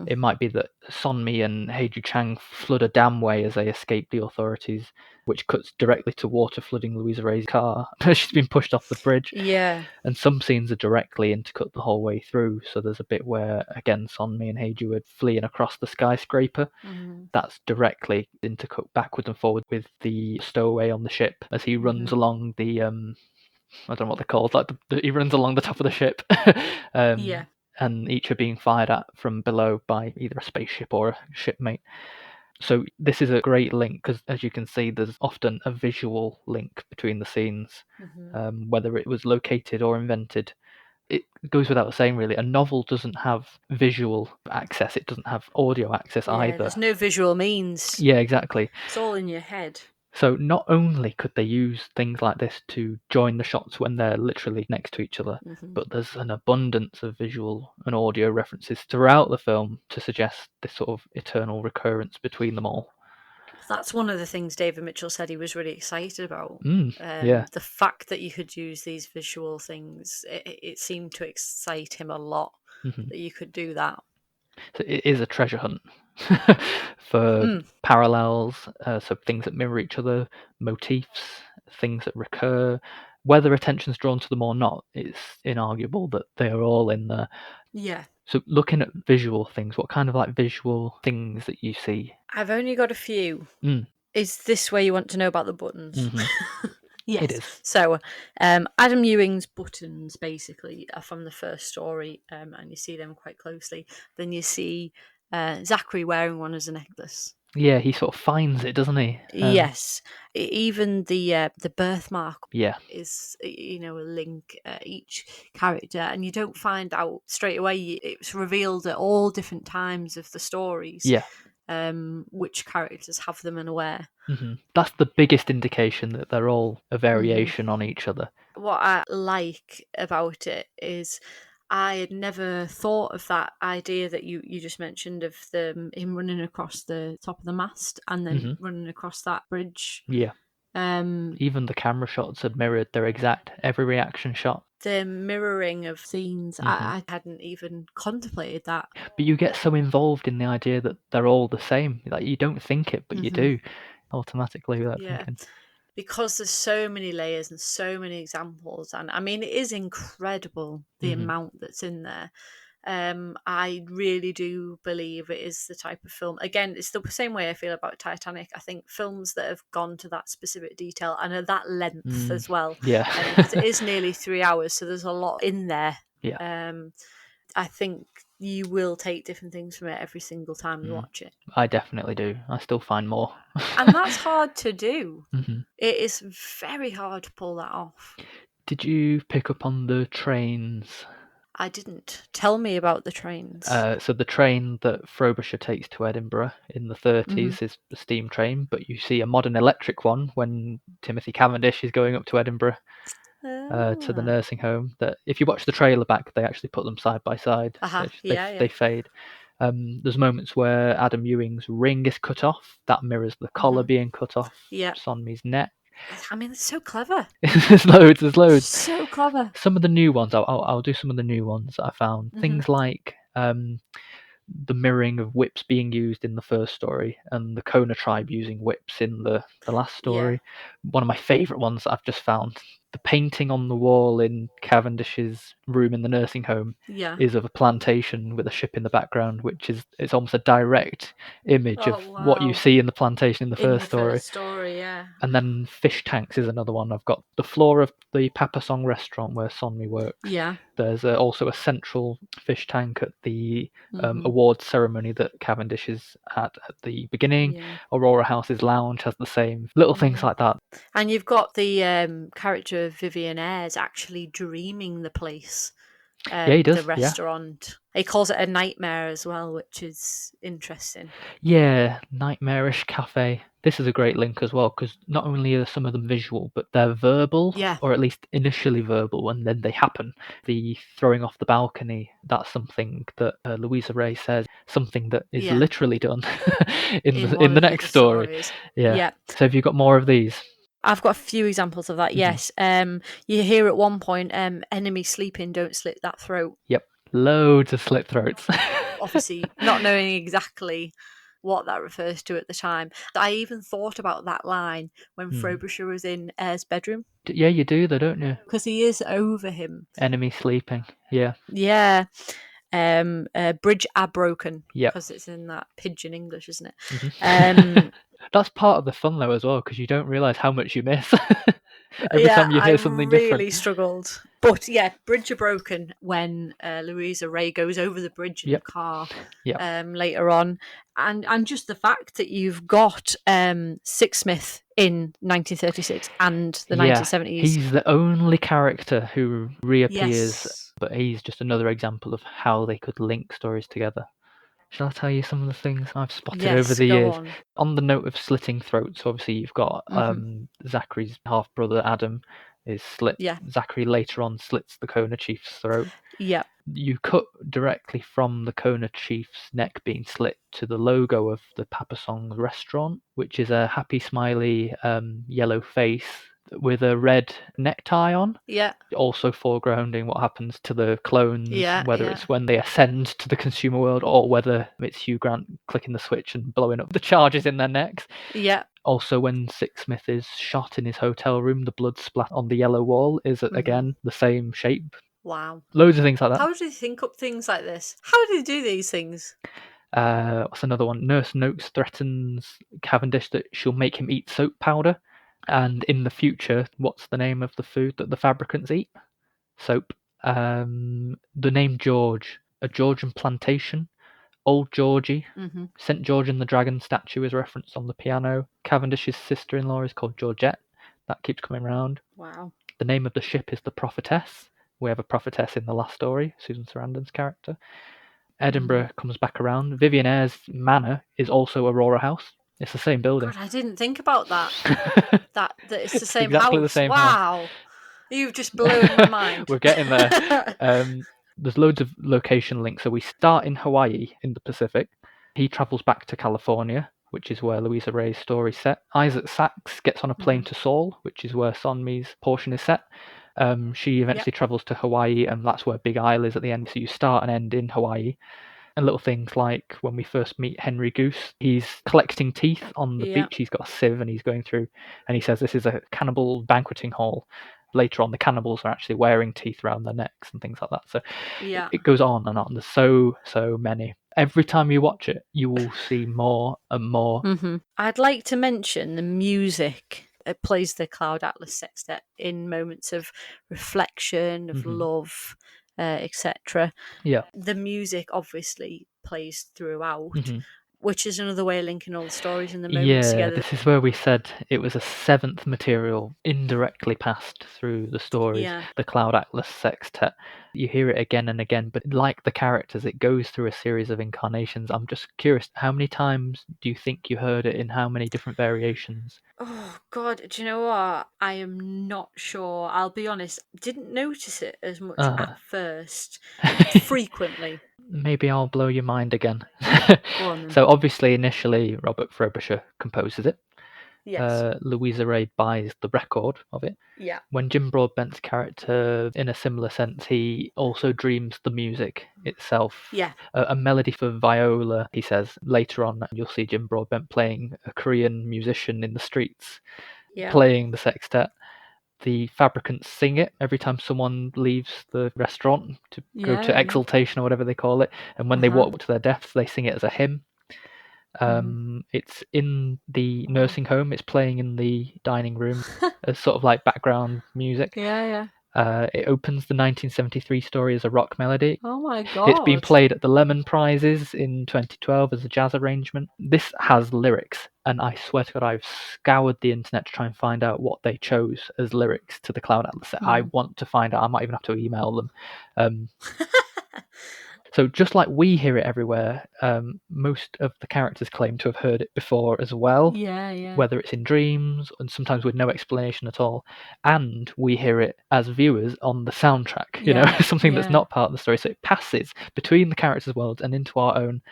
It might be that Sonmi and Heiju Chang flood a damway as they escape the authorities, which cuts directly to water flooding Louisa Ray's car. She's been pushed off the bridge. Yeah. And some scenes are directly intercut the whole way through. So there's a bit where, again, Sonmi and Heiju are fleeing across the skyscraper. That's directly intercut backwards and forward with the stowaway on the ship as he runs along the I don't know what they're called. Like he runs along the top of the ship, and each are being fired at from below by either a spaceship or a shipmate. So this is a great link because, as you can see, there's often a visual link between the scenes, whether it was located or invented. It goes without saying, really, a novel doesn't have visual access. It doesn't have audio access either. There's no visual means. Yeah, exactly. It's all in your head. So not only could they use things like this to join the shots when they're literally next to each other, but there's an abundance of visual and audio references throughout the film to suggest this sort of eternal recurrence between them all. That's one of the things David Mitchell said he was really excited about. The fact that you could use these visual things, it seemed to excite him a lot that you could do that. So it is a treasure hunt for parallels, so things that mirror each other, motifs, things that recur. Whether attention's drawn to them or not, it's inarguable that they are all in there. Yeah. So looking at visual things, what kind of like visual things that you see? I've only got a few. Is this where you want to know about the buttons? Yes. It is. So Adam Ewing's buttons basically are from the first story, and you see them quite closely. Then you see Zachary wearing one as a necklace. Yeah, he sort of finds it, doesn't he? Yes. Even the birthmark Yeah. is, a link each character, and you don't find out straight away. It's revealed at all different times of the stories. Yeah. Which characters have them and where. That's the biggest indication that they're all a variation on each other. What I like about it is I had never thought of that idea that you just mentioned of him running across the top of the mast and then running across that bridge. Yeah. Even the camera shots had mirrored their exact every reaction shot. The mirroring of scenes, I hadn't even contemplated that. But you get so involved in the idea that they're all the same. Like you don't think it, but you do automatically without thinking. Because there's so many layers and so many examples, and I mean it is incredible the amount that's in there. I really do believe it is the type of film. Again, it's the same way I feel about Titanic. I think films that have gone to that specific detail and at that length as well. Yeah. Because it is nearly 3 hours, so there's a lot in there. Yeah. I think you will take different things from it every single time you watch it. I definitely do. I still find more. And that's hard to do. It is very hard to pull that off. Did you pick up on the trains? I didn't. Tell me about the trains. So the train that Frobisher takes to Edinburgh in the 30s is a steam train, but you see a modern electric one when Timothy Cavendish is going up to Edinburgh to the nursing home. That if you watch the trailer back, they actually put them side by side. They fade. There's moments where Adam Ewing's ring is cut off. That mirrors the collar being cut off Sonmi's neck. I mean, it's so clever. There's loads. So clever. Some of the new ones, I'll do some of the new ones that I found. Things like the mirroring of whips being used in the first story and the Kona tribe using whips in the last story. One of my favourite ones that I've just found, the painting on the wall in Cavendish's room in the nursing home is of a plantation with a ship in the background, which is it's almost a direct image of what you see in the plantation in the first story. And then fish tanks is another one. I've got the floor of the Papa Song restaurant where Sonmi works. There's also a central fish tank at the awards ceremony that Cavendish is at the beginning. Aurora House's lounge has the same little things like that. And you've got the character of Vivian Ayres actually dreaming the place. He does. The restaurant. He calls it a nightmare as well, which is interesting. Yeah, nightmarish cafe. This is a great link as well because not only are some of them visual, but they're verbal, or at least initially verbal, and then they happen. The throwing off the balcony, that's something that Louisa Ray says, something that is literally done in the next story. Yeah. So have you got more of these? I've got a few examples of that, yes. You hear at one point, enemy sleeping, don't slit that throat. Yep, loads of slit throats. Obviously, not knowing exactly what that refers to at the time. I even thought about that line when Frobisher was in Ayres' bedroom. Yeah, you do though, don't you? Because he is over him. Enemy sleeping, yeah. Yeah. Bridge a broken. Yeah. Because it's in that pidgin English, isn't it? That's part of the fun though as well, because you don't realise how much you miss. Every time you hear something different. I really struggled. But yeah, bridge are broken when Louisa Ray goes over the bridge in the car later on. And just the fact that you've got Sixsmith in 1936 and the 1970s. He's the only character who reappears, but he's just another example of how they could link stories together. Shall I tell you some of the things I've spotted over the years? On the note of slitting throats, obviously you've got Zachary's half-brother Adam is slit. Zachary later on slits the Kona chief's throat. You cut directly from the Kona chief's neck being slit to the logo of the Papa Song restaurant, which is a happy, smiley yellow face with a red necktie on. Also foregrounding what happens to the clones, whether it's when they ascend to the consumer world or whether it's Hugh Grant clicking the switch and blowing up the charges in their necks. Also, when Sixsmith is shot in his hotel room, the blood splat on the yellow wall is again the same shape. Wow. Loads of things like that. How do they think up things like this? How do they do these things? What's another one? Nurse Noakes threatens Cavendish that she'll make him eat soap powder. And in the future, what's the name of the food that the fabricants eat? Soap. The name George, a Georgian plantation. Old Georgie. St. George and the Dragon statue is referenced on the piano. Cavendish's sister-in-law is called Georgette. That keeps coming around. Wow. The name of the ship is the Prophetess. We have a prophetess in the last story, Susan Sarandon's character. Edinburgh comes back around. Vivian Ayres' manor is also Aurora House. It's the same building. God, I didn't think about that. that it's the same exactly house. The same wow. House. You've just blown my mind. We're getting there. There's loads of location links. So we start in Hawaii in the Pacific. He travels back to California, which is where Louisa Ray's story is set. Isaac Sachs gets on a plane to Seoul, which is where Sonmi's portion is set. She eventually travels to Hawaii, and that's where Big Isle is at the end. So you start and end in Hawaii. And little things like when we first meet Henry Goose, he's collecting teeth on the beach. He's got a sieve and he's going through, and he says this is a cannibal banqueting hall. Later on, the cannibals are actually wearing teeth around their necks and things like that. So it goes on and on. There's so many. Every time you watch it, you will see more and more. I'd like to mention the music. It plays the Cloud Atlas Sextet in moments of reflection, of love, etc. Yeah. The music obviously plays throughout. which is another way of linking all the stories and the moments together. This is where we said it was a seventh material indirectly passed through the stories, the Cloud Atlas Sextet. You hear it again and again, but like the characters, it goes through a series of incarnations. I'm just curious, how many times do you think you heard it in how many different variations? Oh, God, do you know what? I am not sure. I'll be honest, didn't notice it as much at first, frequently. Maybe I'll blow your mind again. Go on then. So obviously, initially, Robert Frobisher composes it. Yes. Louisa Ray buys the record of it. Yeah. When Jim Broadbent's character, in a similar sense, he also dreams the music itself. Yeah. A melody for viola, he says. Later on, you'll see Jim Broadbent playing a Korean musician in the streets, playing the sextet. The fabricants sing it every time someone leaves the restaurant to go to exaltation or whatever they call it. And when they walk to their deaths, they sing it as a hymn. It's in the nursing home. It's playing in the dining room as sort of like background music. Yeah. It opens the 1973 story as a rock melody. Oh my God. It's been played at the Lemon Prizes in 2012 as a jazz arrangement. This has lyrics, and I swear to God, I've scoured the internet to try and find out what they chose as lyrics to the Cloud Atlas. I want to find out. I might even have to email them. So just like we hear it everywhere, most of the characters claim to have heard it before as well. Yeah. Whether it's in dreams and sometimes with no explanation at all. And we hear it as viewers on the soundtrack, something that's not part of the story. So it passes between the characters' worlds and into our own.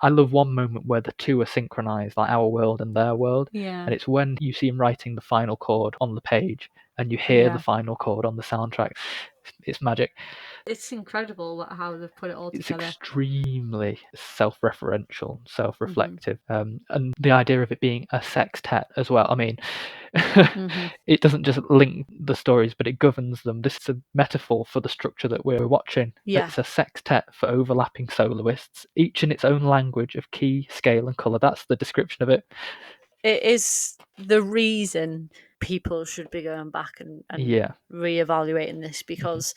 I love one moment where the two are synchronized, like our world and their world. Yeah. And it's when you see him writing the final chord on the page and you hear the final chord on the soundtrack. It's magic. It's incredible how they've put it all together. It's extremely self-referential, self-reflective, and the idea of it being a sextet as well. I mean, it doesn't just link the stories, but it governs them. This is a metaphor for the structure that we're watching. Yeah. It's a sextet for overlapping soloists, each in its own language of key, scale, and colour. That's the description of it. It is the reason people should be going back and reevaluating this, because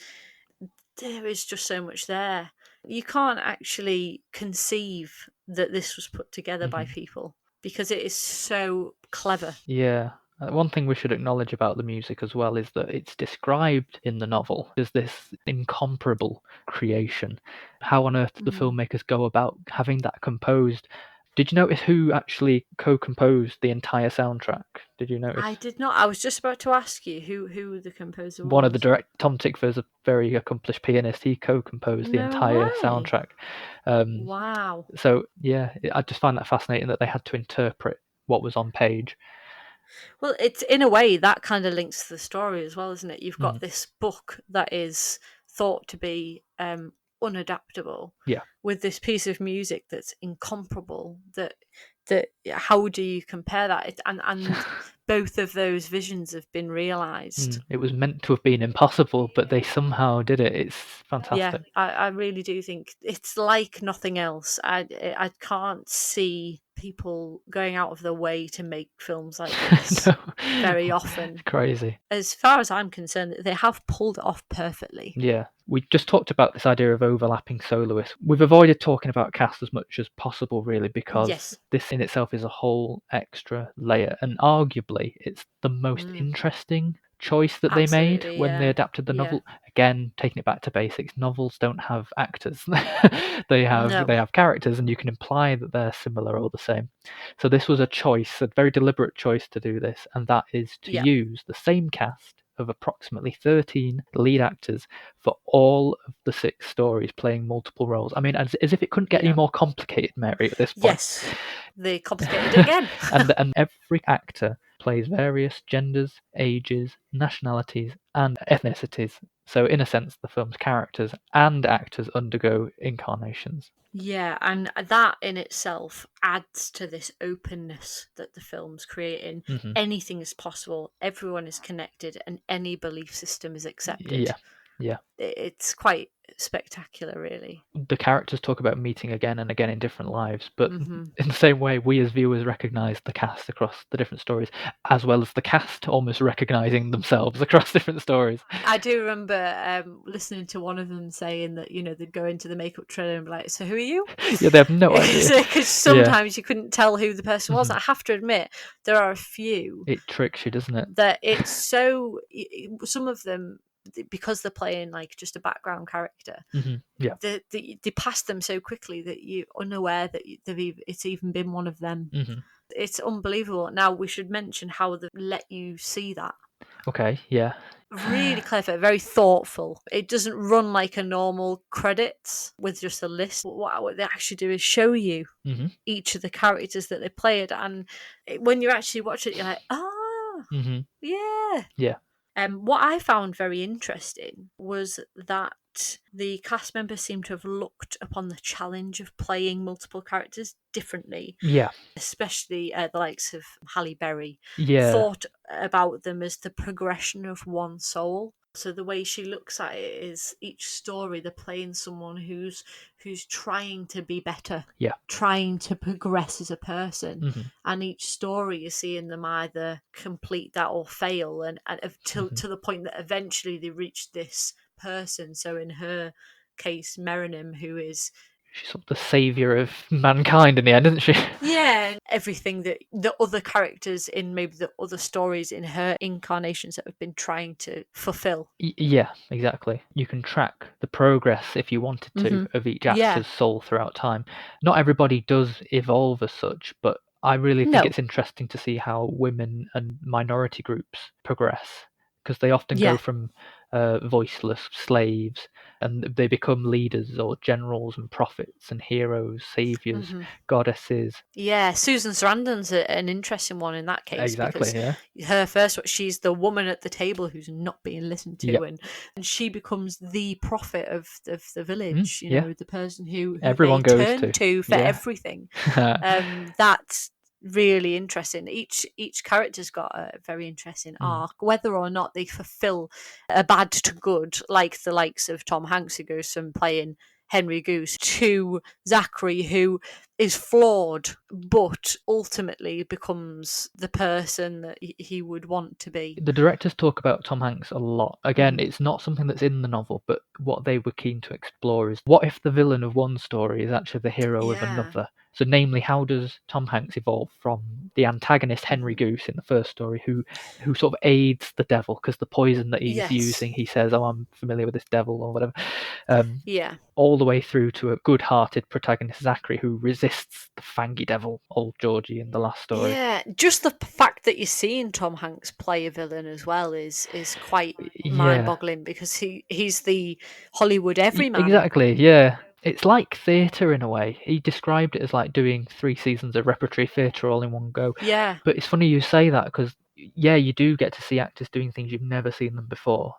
there is just so much there. You can't actually conceive that this was put together by people, because it is so clever. Yeah. One thing we should acknowledge about the music as well is that it's described in the novel as this incomparable creation. How on earth did the filmmakers go about having that composed? Did you notice who actually co-composed the entire soundtrack? Did you notice? I did not. I was just about to ask you who the composer was. One of the directors, Tom Tickfer, is a very accomplished pianist. He co-composed the entire soundtrack. Wow. So yeah, I just find that fascinating that they had to interpret what was on page. Well, it's in a way that kind of links to the story as well, isn't it? You've got this book that is thought to be unadaptable, with this piece of music that's incomparable. That how do you compare that? And both of those visions have been realized. It was meant to have been impossible, but they somehow did it. It's fantastic. Yeah, I really do think it's like nothing else. I can't see people going out of their way to make films like this very often. It's crazy. As far as I'm concerned, they have pulled it off perfectly. Yeah. We just talked about this idea of overlapping soloists. We've avoided talking about cast as much as possible, really, because this in itself is a whole extra layer. And arguably, it's the most interesting choice that they made when they adapted the novel. Again, taking it back to basics, novels don't have actors. they have characters, and you can imply that they're similar or the same. So this was a choice, a very deliberate choice to do this, and that is to use the same cast of approximately 13 lead actors for all of the 6 stories, playing multiple roles. I mean, as if it couldn't get any more complicated, Mary, at this point. Yes, they complicated it again. and every actor plays various genders, ages, nationalities, and ethnicities. So in a sense, the film's characters and actors undergo incarnations. Yeah, and that in itself adds to this openness that the film's creating. Anything is possible, everyone is connected, and any belief system is accepted. Yeah. Yeah. It's quite spectacular, really. The characters talk about meeting again and again in different lives, but Mm-hmm. in the same way, we as viewers recognise the cast across the different stories, as well as the cast almost recognising themselves across different stories. I do remember listening to one of them saying that, they'd go into the makeup trailer and be like, so who are you? Yeah, they have no idea. Because sometimes you couldn't tell who the person was. Mhm. I have to admit, there are a few It tricks you, doesn't it? that it's so, some of them, because they're playing like just a background character, Yeah. they pass them so quickly that you're unaware that it's even been one of them. It's unbelievable. Now, we should mention how they let you see that. Okay, yeah. Really clever, very thoughtful. It doesn't run like a normal credits with just a list. What they actually do is show you each of the characters that they played, and when you actually watch it, you're like, yeah. Yeah. What I found very interesting was that the cast members seem to have looked upon the challenge of playing multiple characters differently. Yeah. Especially the likes of Halle Berry, Yeah. thought about them as the progression of one soul. So the way she looks at it is each story they're playing someone who's trying to be better, trying to progress as a person, and each story you're seeing them either complete that or fail, and to the point that eventually they reach this person. So in her case, Merenim, who is, she's sort of the saviour of mankind in the end, isn't she? Yeah, everything that the other characters in maybe the other stories in her incarnations that have been trying to fulfill. Yeah, exactly. You can track the progress, if you wanted to, of each actor's soul throughout time. Not everybody does evolve as such, but I really think it's interesting to see how women and minority groups progress, because they often go from voiceless slaves and they become leaders or generals and prophets and heroes, saviors, goddesses. Yeah, Susan Sarandon's an interesting one in that case. Exactly, because her first, she's the woman at the table who's not being listened to, and she becomes the prophet of the village. The person who everyone they goes turn to for everything. That's really interesting. Each character's got a very interesting arc, whether or not they fulfill a bad to good, like the likes of Tom Hanks, who goes from playing Henry Goose to Zachary, who is flawed but ultimately becomes the person that he would want to be. The directors talk about Tom Hanks a lot. Again, it's not something that's in the novel, but what they were keen to explore is, what if the villain of one story is actually the hero of another? So namely, how does Tom Hanks evolve from the antagonist Henry Goose in the first story, who sort of aids the devil, because the poison that he's using, he says, oh, I'm familiar with this devil or whatever, all the way through to a good-hearted protagonist, Zachary, who resists the fangy devil, old Georgie, in the last story. Yeah, just the fact that you're seeing Tom Hanks play a villain as well is quite mind-boggling, because he's the Hollywood everyman. Exactly, yeah. It's like theatre in a way. He described it as like doing 3 seasons of repertory theatre all in one go. Yeah. But it's funny you say that, because, you do get to see actors doing things you've never seen them before.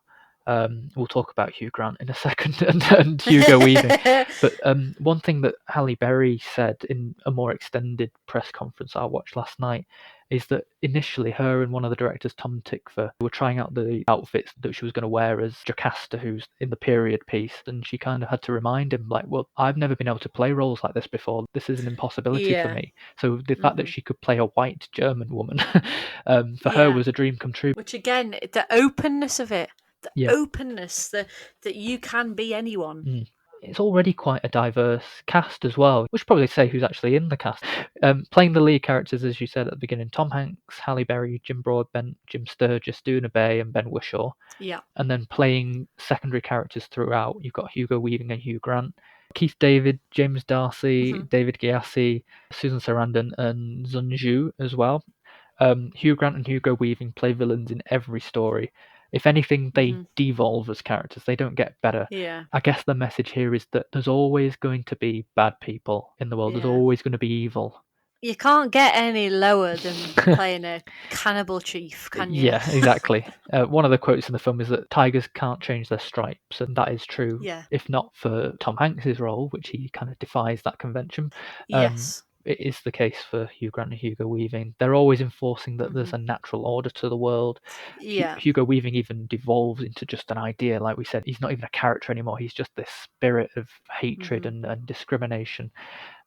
We'll talk about Hugh Grant in a second and Hugo Weaving. But one thing that Halle Berry said in a more extended press conference I watched last night is that initially her and one of the directors, Tom Tickfer, were trying out the outfits that she was going to wear as Jocasta, who's in the period piece, and she kind of had to remind him, like, well, I've never been able to play roles like this before. This is an impossibility for me. So the fact that she could play a white German woman for her was a dream come true. Which, again, the openness of it, openness that you can be anyone. It's already quite a diverse cast as well. We should probably say who's actually in the cast. Playing the lead characters, as you said at the beginning, Tom Hanks, Halle Berry, Jim Broadbent, Jim Sturgis, Doona Bay, and Ben Whishaw. Yeah. And then playing secondary characters throughout, you've got Hugo Weaving and Hugh Grant, Keith David, James Darcy, David Gyasi, Susan Sarandon, and Sun Zhu as well. Hugh Grant and Hugo Weaving play villains in every story. If anything, they devolve as characters. They don't get better. Yeah. I guess the message here is that there's always going to be bad people in the world. There's always going to be evil. You can't get any lower than playing a cannibal chief, can you? Yeah, exactly. One of the quotes in the film is that tigers can't change their stripes, and that is true. Yeah. If not for Tom Hanks's role, which he kind of defies that convention. Yes. it is the case for Hugh Grant and Hugo Weaving. They're always enforcing that there's a natural order to the world. Yeah. Hugo Weaving even devolves into just an idea. Like we said, he's not even a character anymore. He's just this spirit of hatred and discrimination.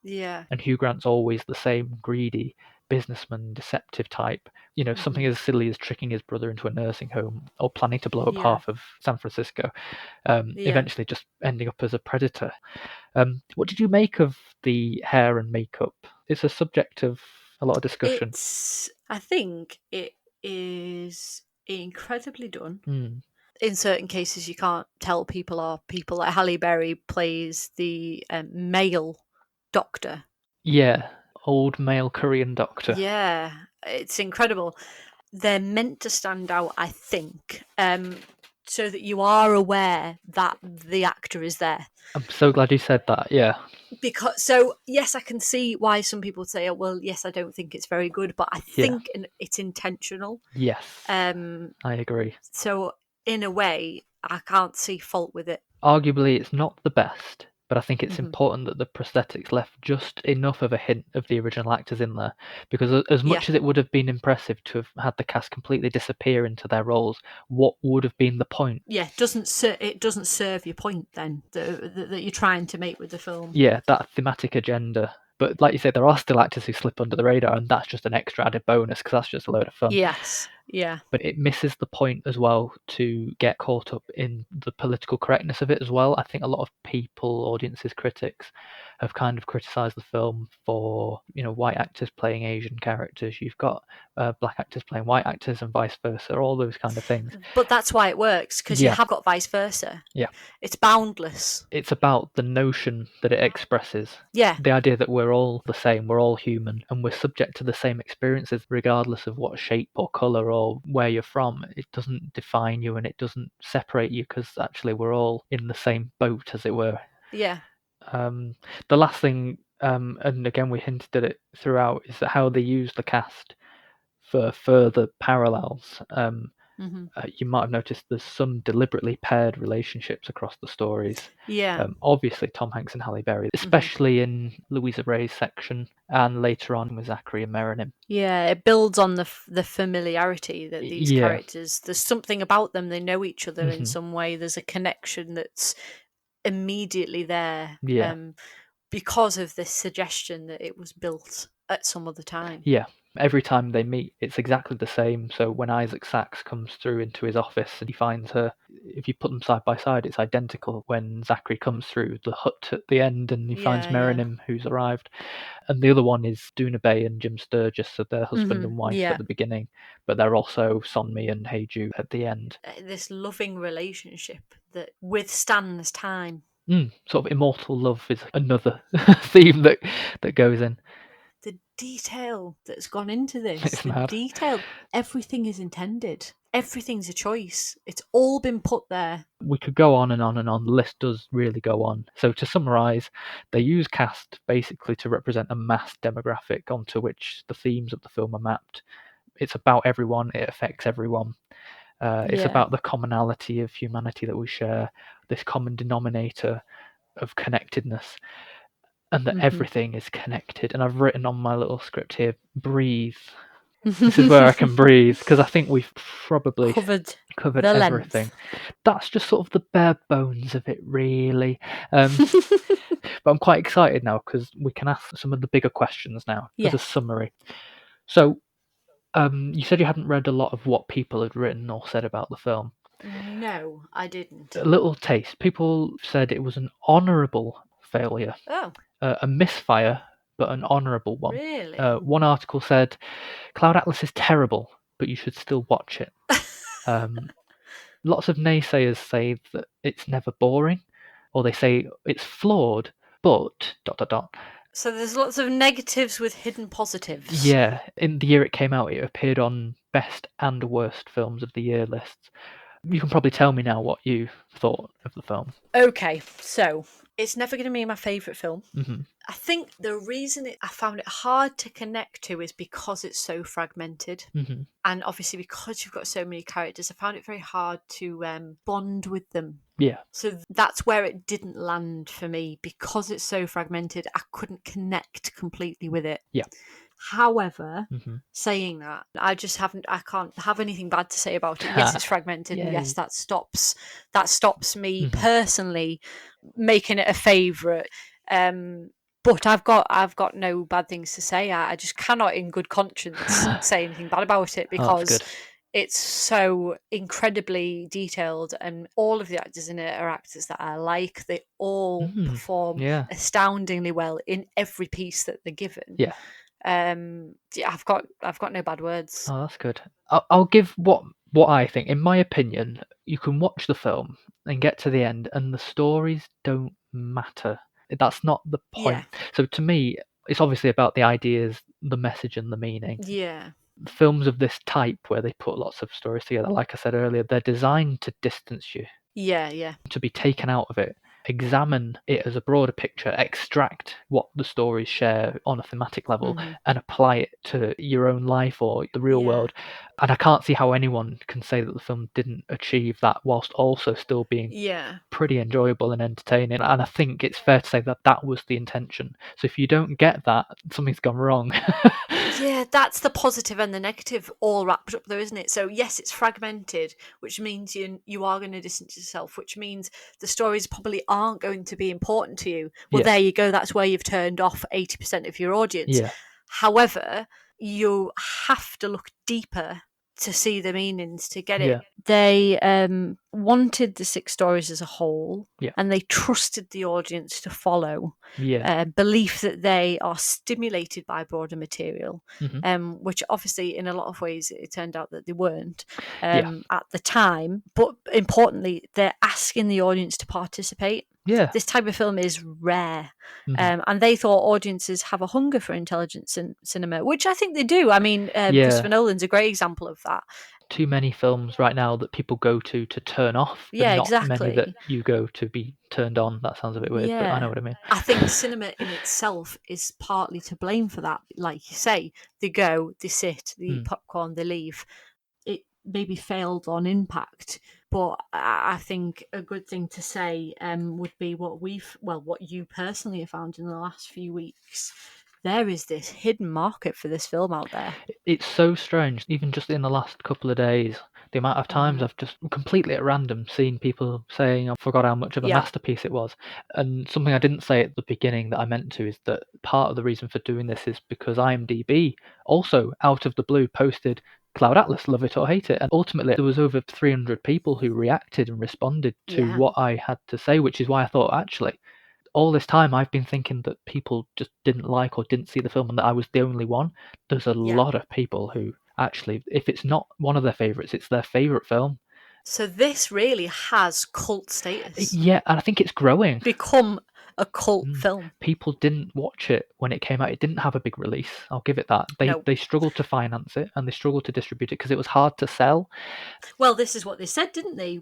Yeah. And Hugh Grant's always the same greedy businessman, deceptive type. Something as silly as tricking his brother into a nursing home or planning to blow up Yeah. half of San Francisco, Yeah. eventually just ending up as a predator. What did you make of the hair and makeup? It's a subject of a lot of discussion. I think it is incredibly done. Mm. In certain cases, you can't tell people are people. Like Halle Berry plays the male doctor. Yeah, old male Korean doctor. Yeah, it's incredible. They're meant to stand out, I think, so that you are aware that the actor is there. I'm so glad you said that. Yeah. Yes, I can see why some people would say, "Oh, well, yes, I don't think it's very good," but I think it's intentional. Yes. I agree. So in a way, I can't see fault with it. Arguably, it's not the best, but I think it's important that the prosthetics left just enough of a hint of the original actors in there, because as much as it would have been impressive to have had the cast completely disappear into their roles, what would have been the point? Yeah, it doesn't serve your point then that you're trying to make with the film. Yeah, that thematic agenda. But like you said, there are still actors who slip under the radar, and that's just an extra added bonus because that's just a load of fun. Yes, yeah. But it misses the point as well to get caught up in the political correctness of it as well. I think a lot of people, audiences, critics, have kind of criticised the film for white actors playing Asian characters. You've got black actors playing white actors and vice versa, all those kind of things. But that's why it works, because you have got vice versa. Yeah. It's boundless. It's about the notion that it expresses. Yeah. The idea that we're all the same, we're all human, and we're subject to the same experiences regardless of what shape or colour or where you're from. It doesn't define you and it doesn't separate you because actually we're all in the same boat, as it were. Yeah. The last thing, and again we hinted at it throughout, is that how they use the cast for further parallels. You might have noticed there's some deliberately paired relationships across the stories. Yeah. Obviously Tom Hanks and Halle Berry, especially in Louisa Ray's section, and later on with Zachary and Merenim. Yeah, it builds on the familiarity that these characters. There's something about them; they know each other in some way. There's a connection that's immediately there. Because of this suggestion that it was built at some other time. Yeah. Every time they meet, it's exactly the same. So when Isaac Sachs comes through into his office and he finds her, if you put them side by side, it's identical. When Zachary comes through the hut at the end and he finds Merenim, who's arrived. And the other one is Doona Bay and Jim Sturgis, so they're husband and wife at the beginning, but they're also Sonmi and Heiju at the end. This loving relationship that withstands time. Sort of immortal love is another theme that goes in. The detail that's gone into this, detail, everything is intended. Everything's a choice. It's all been put there. We could go on and on and on. The list does really go on. So to summarise, they use cast basically to represent a mass demographic onto which the themes of the film are mapped. It's about everyone. It affects everyone. It's about the commonality of humanity that we share, this common denominator of connectedness, and that everything is connected. And I've written on my little script here, breathe. This is where I can breathe, because I think we've probably covered everything. That's just sort of the bare bones of it, really. But I'm quite excited now because we can ask some of the bigger questions now as a summary. So you said you hadn't read a lot of what people had written or said about the film. No, I didn't. A little taste. People said it was an honourable failure. Oh. A misfire, but an honourable one. Really? One article said, Cloud Atlas is terrible, but you should still watch it. Lots of naysayers say that it's never boring, or they say it's flawed, but ... So there's lots of negatives with hidden positives. Yeah, in the year it came out, it appeared on best and worst films of the year lists. You can probably tell me now what you thought of the film. Okay, so it's never going to be my favourite film. I think the reason I found it hard to connect to is because it's so fragmented. And obviously because you've got so many characters, I found it very hard to bond with them Yeah. So that's where it didn't land for me, because it's so fragmented. I couldn't connect completely with it. Yeah. However, Mm-hmm. saying that, I can't have anything bad to say about it. Yes, it's fragmented, and yes, that stops me personally making it a favourite. But I've got no bad things to say. I just cannot, in good conscience, say anything bad about it, because it's so incredibly detailed, and all of the actors in it are actors that I like. They all perform astoundingly well in every piece that they're given. Yeah. I've got no bad words. Oh, that's good. I'll give what I think. In my opinion, you can watch the film and get to the end, and the stories don't matter. That's not the point. Yeah. So to me, it's obviously about the ideas, the message, and the meaning. Yeah. Films of this type, where they put lots of stories together, like I said earlier, they're designed to distance you, Yeah. to be taken out of it, examine it as a broader picture, extract what the stories share on a thematic level, and apply it to your own life or the real world. And I can't see how anyone can say that the film didn't achieve that, whilst also still being pretty enjoyable and entertaining. And I think it's fair to say that that was the intention. So if you don't get that, something's gone wrong. Yeah, that's the positive and the negative all wrapped up there, isn't it? So yes, it's fragmented, which means you are going to distance yourself, which means the stories probably aren't going to be important to you. Well, there you go. That's where you've turned off 80% of your audience. Yeah. However, you have to look deeper to see the meanings, to get it. Yeah. They wanted the 6 stories as a whole, Yeah. and they trusted the audience to follow. Yeah. Belief that they are stimulated by broader material, which obviously in a lot of ways it turned out that they weren't at the time. But importantly, they're asking the audience to participate. Yeah. This type of film is rare. And they thought audiences have a hunger for intelligence in cinema, which I think they do. I mean, Christopher Nolan's a great example of that. Too many films right now that people go to turn off, but not many that you go to be turned on. That sounds a bit weird, but I know what I mean. I think cinema in itself is partly to blame for that. Like you say, they go, they sit, they eat popcorn, they leave. It maybe failed on impact, but I think a good thing to say would be what you personally have found in the last few weeks. There is this hidden market for this film out there. It's so strange, even just in the last couple of days, the amount of times I've just completely at random seen people saying I forgot how much of a masterpiece it was. And something I didn't say at the beginning that I meant to is that part of the reason for doing this is because IMDb also, out of the blue, posted Cloud Atlas, love it or hate it. And ultimately, there was over 300 people who reacted and responded to what I had to say, which is why I thought, actually, all this time I've been thinking that people just didn't like or didn't see the film and that I was the only one. There's a lot of people who actually, if it's not one of their favourites, it's their favourite film. So this really has cult status. Yeah, and I think it's growing. Become a cult film. People didn't watch it when it came out. It didn't have a big release. I'll give it that. They struggled to finance it and they struggled to distribute it because it was hard to sell. Well, this is what they said, didn't they?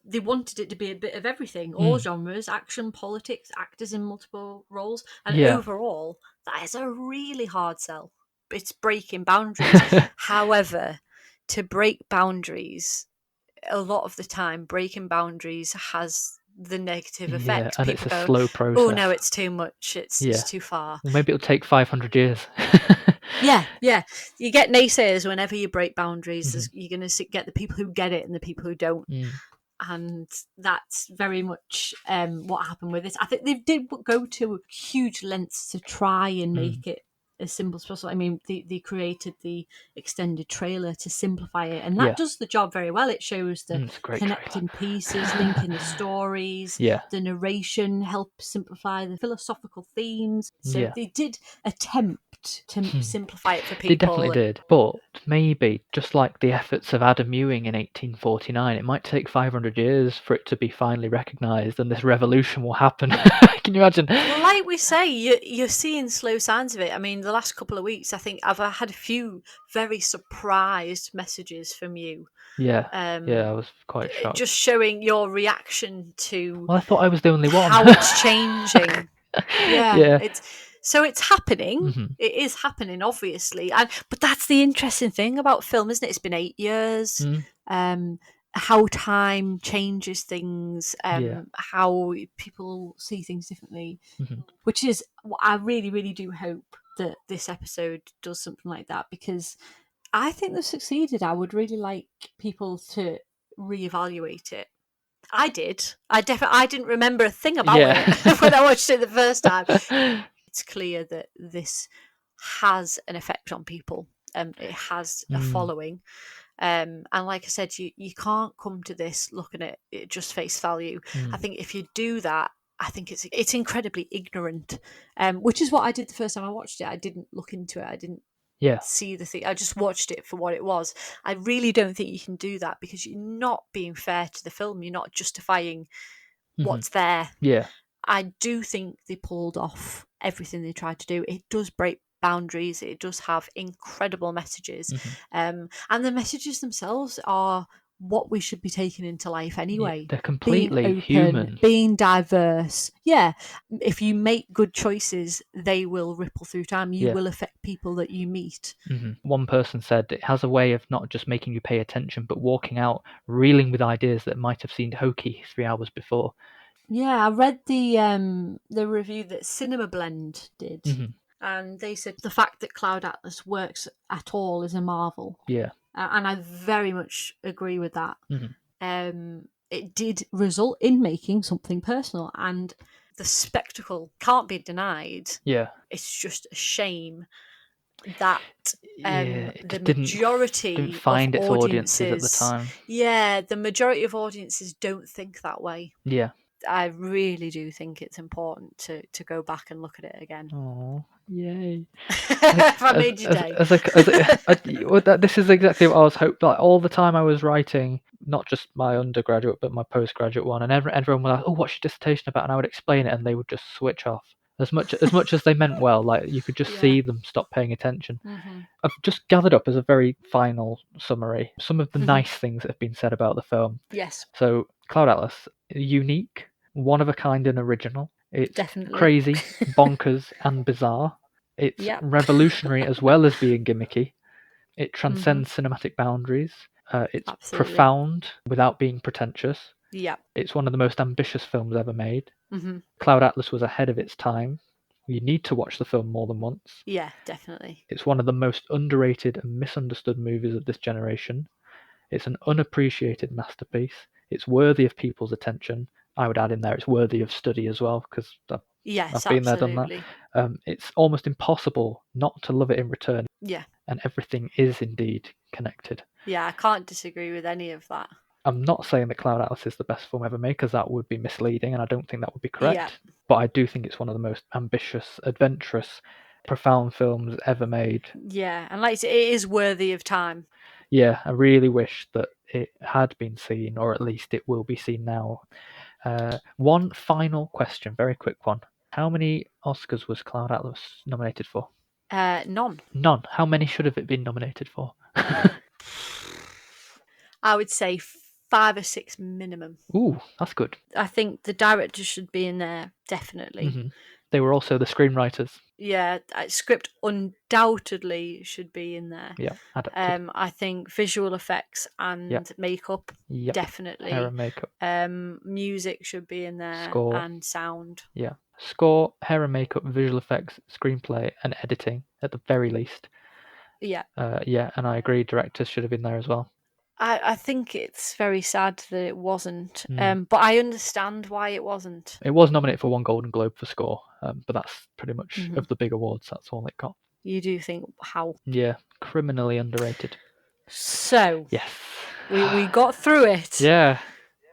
They wanted it to be a bit of everything, all genres, action, politics, actors in multiple roles. And overall, that is a really hard sell. It's breaking boundaries. However, to break boundaries, a lot of the time, breaking boundaries has the negative effect. And people it's a slow process. Oh no, it's too much. It's too far. Well, maybe it'll take 500 years. Yeah. You get naysayers whenever you break boundaries. You're going to get the people who get it and the people who don't. And that's very much what happened with this. I think they did go to huge lengths to try and make it as simple as possible. I mean, they created the extended trailer to simplify it, and that does the job very well. It shows the connecting pieces, linking the stories, the narration helps simplify the philosophical themes. So they did attempt to simplify it for people. They definitely did, but maybe, just like the efforts of Adam Ewing in 1849, it might take 500 years for it to be finally recognised and this revolution will happen. Can you imagine? Well, like we say, you're seeing slow signs of it. I mean, the last couple of weeks, I think I've had a few very surprised messages from you. I was quite shocked. Just showing your reaction to... Well, I thought I was the only one. How it's changing. So it's happening. It is happening, obviously. But that's the interesting thing about film, isn't it? It's been 8 years. how time changes things, Yeah. how people see things differently, which is what I really, really do hope that this episode does something like that, because I think they've succeeded. I would really like people to reevaluate it. I did. I didn't remember a thing about Yeah. it when I watched it the first time. It's clear that this has an effect on people. It has a following. And like I said, you can't come to this looking at it just face value. I think if you do that, I think it's incredibly ignorant, which is what I did the first time I watched it. I didn't look into it. I didn't Yeah. see the thing. I just watched it for what it was. I really don't think you can do that, because you're not being fair to the film. You're not justifying what's there. Yeah. I do think they pulled off everything they tried to do. It does break boundaries. It does have incredible messages. And the messages themselves are what we should be taking into life anyway. They're Being completely open, human. being diverse. Yeah. If you make good choices, they will ripple through time. You will affect people that you meet. One person said it has a way of not just making you pay attention, but walking out reeling with ideas that might have seemed hokey 3 hours before. Yeah, I read the review that Cinema Blend did, and they said the fact that Cloud Atlas works at all is a marvel. Yeah. And I very much agree with that. It did result in making something personal, and the spectacle can't be denied. Yeah. It's just a shame that it the just majority didn't find of its audiences at the time. Yeah, the majority of audiences don't think that way. Yeah. I really do think it's important to go back and look at it again. Oh, yay! If I made your day. This is exactly what I was hoping. Like all the time I was writing, not just my undergraduate but my postgraduate one, and everyone was like, "Oh, what's your dissertation about?" And I would explain it, and they would just switch off. As much as they meant well, like you could just see them stop paying attention. I've just gathered up as a very final summary some of the nice things that have been said about the film. Yes. So, Cloud Atlas, unique, one of a kind and original. It's Definitely. crazy, bonkers, and bizarre. It's revolutionary as well as being gimmicky. It transcends cinematic boundaries. It's Absolutely. profound without being pretentious. Yeah. It's one of the most ambitious films ever made. Cloud Atlas was ahead of its time. You need to watch the film more than once. Yeah, definitely. It's one of the most underrated and misunderstood movies of this generation. It's an unappreciated masterpiece. It's worthy of people's attention. I would add in there it's worthy of study as well, because I've been there, done that. It's almost impossible not to love it in return. Yeah. And everything is indeed connected. Yeah, I can't disagree with any of that. I'm not saying that Cloud Atlas is the best film ever made, because that would be misleading, and I don't think that would be correct. But I do think it's one of the most ambitious, adventurous, profound films ever made. Yeah, and like I say, it is worthy of time. Yeah, I really wish that it had been seen, or at least it will be seen now. One final question, very quick one. How many Oscars was Cloud Atlas nominated for? None. None. How many should have it been nominated for? I would say 5 or 6 minimum. Ooh, that's good. I think the director should be in there, definitely. They were also the screenwriters. Yeah, script undoubtedly should be in there. Yeah, adapted. I think visual effects and makeup, definitely. Hair and makeup. Music should be in there. Score. And sound. Yeah. Score, hair and makeup, visual effects, screenplay, and editing at the very least. Yeah. And I agree, directors should have been there as well. I think it's very sad that it wasn't, but I understand why it wasn't. It was nominated for 1 Golden Globe for score, but that's pretty much of the big awards. That's all it got. You do think how? Yeah, criminally underrated. So yes, we got through it. Yeah,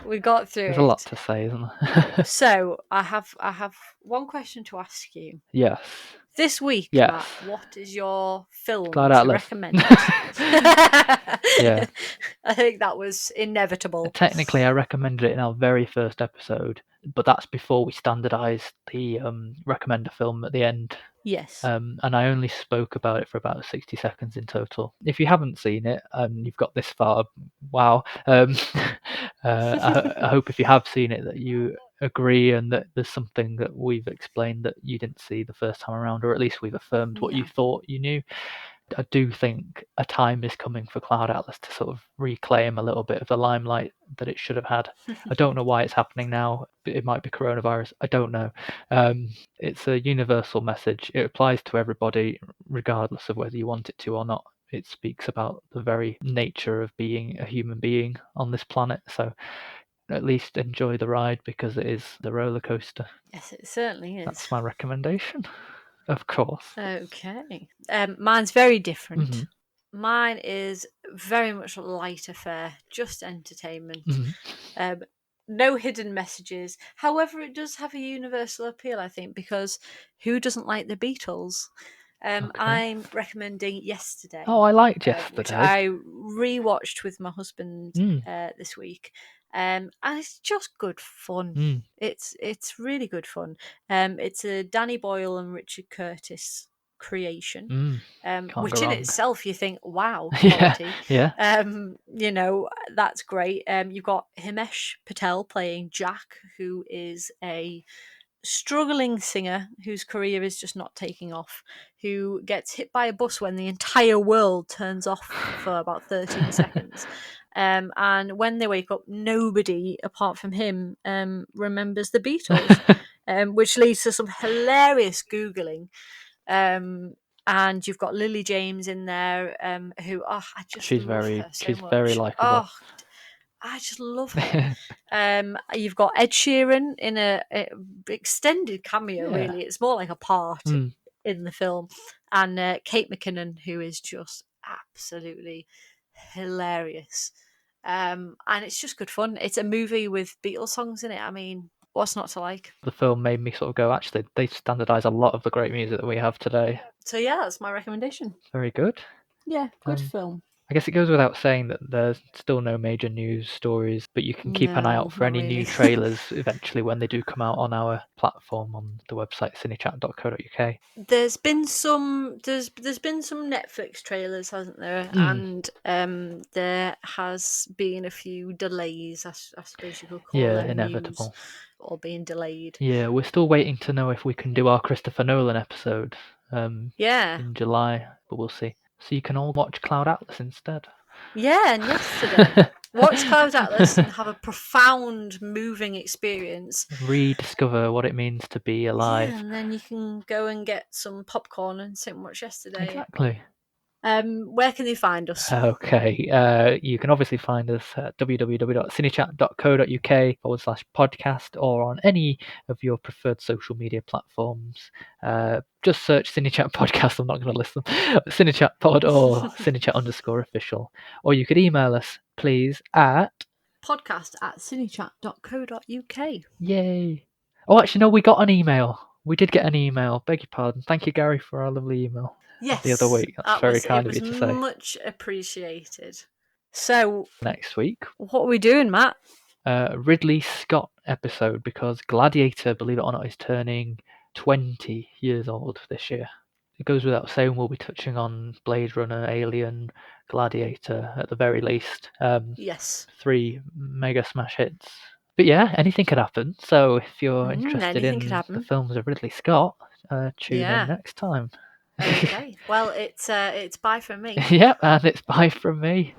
we got through. There's a lot to say, isn't there? So I have one question to ask you. Yes. This week, yes. Matt, what is your film Cloud to Atlas. recommend? Yeah. I think that was inevitable. Technically, I recommended it in our very first episode, but that's before we standardised the recommend a film at the end. Yes. And I only spoke about it for about 60 seconds in total. If you haven't seen it, you've got this far. Wow. I hope if you have seen it that you agree and that there's something that we've explained that you didn't see the first time around, or at least we've affirmed what you thought you knew. I do think a time is coming for Cloud Atlas to sort of reclaim a little bit of the limelight that it should have had. I don't know why it's happening now. It might be coronavirus. I don't know. It's a universal message. It applies to everybody, regardless of whether you want it to or not. It speaks about the very nature of being a human being on this planet. So at least enjoy the ride, because it is the roller coaster. Yes, it certainly is. That's my recommendation, of course. Okay. Mine's very different. Mm-hmm. Mine is very much a light affair, just entertainment. Mm-hmm. No hidden messages. However, it does have a universal appeal, I think, because who doesn't like the Beatles? Okay. I'm recommending Yesterday. Oh, I liked Yesterday. Which I rewatched with my husband this week. And it's just good fun. It's really good fun. It's a Danny Boyle and Richard Curtis creation, which in itself you think, wow, quality. Yeah. You know, that's great. You've got Himesh Patel playing Jack, who is a struggling singer whose career is just not taking off, who gets hit by a bus when the entire world turns off for about 13 seconds. And when they wake up, nobody apart from him remembers the Beatles, which leads to some hilarious Googling. And you've got Lily James in there, who I just love her so much. Very likable. Oh, I just love her. You've got Ed Sheeran in a extended cameo. Yeah. Really, it's more like a part in the film, and Kate McKinnon, who is just absolutely hilarious. And it's just good fun. It's a movie with Beatles songs in it. I mean, what's not to like? The film made me sort of go, actually, they standardise a lot of the great music that we have today. So yeah, that's my recommendation. Very good. Yeah, good film. I guess it goes without saying that there's still no major news stories, but you can keep an eye out for any new trailers eventually when they do come out on our platform on the website cinechat.co.uk. There's been some Netflix trailers, hasn't there? And there has been a few delays, I suppose you could call them. Inevitable. Or being delayed. Yeah, we're still waiting to know if we can do our Christopher Nolan episode in July, but we'll see. So you can all watch Cloud Atlas instead. Yeah, and Yesterday. Watch Cloud Atlas and have a profound, moving experience. Rediscover what it means to be alive. Yeah, and then you can go and get some popcorn and sit and watch Yesterday. Exactly. Where can they find us? Okay, you can obviously find us at www.cinechat.co.uk/podcast or on any of your preferred social media platforms. Just search CineChat Podcast. I'm not going to list them. CineChat Pod or CineChat_official. Or you could email us, please, at podcast@cinechat.co.uk. Yay. Oh, actually, no, we got an email. We did get an email. Beg your pardon. Thank you, Gary, for our lovely email. Yes, the other week. That's very kind of you to say. Much appreciated. So next week, what are we doing, Matt? Ridley Scott episode, because Gladiator, believe it or not, is turning 20 years old this year. It goes without saying we'll be touching on Blade Runner, Alien, Gladiator at the very least. Yes. 3 mega smash hits. But yeah, anything could happen. So if you're interested in the films of Ridley Scott, tune in next time. Okay. Well, it's bye from me. Yep, and it's bye from me.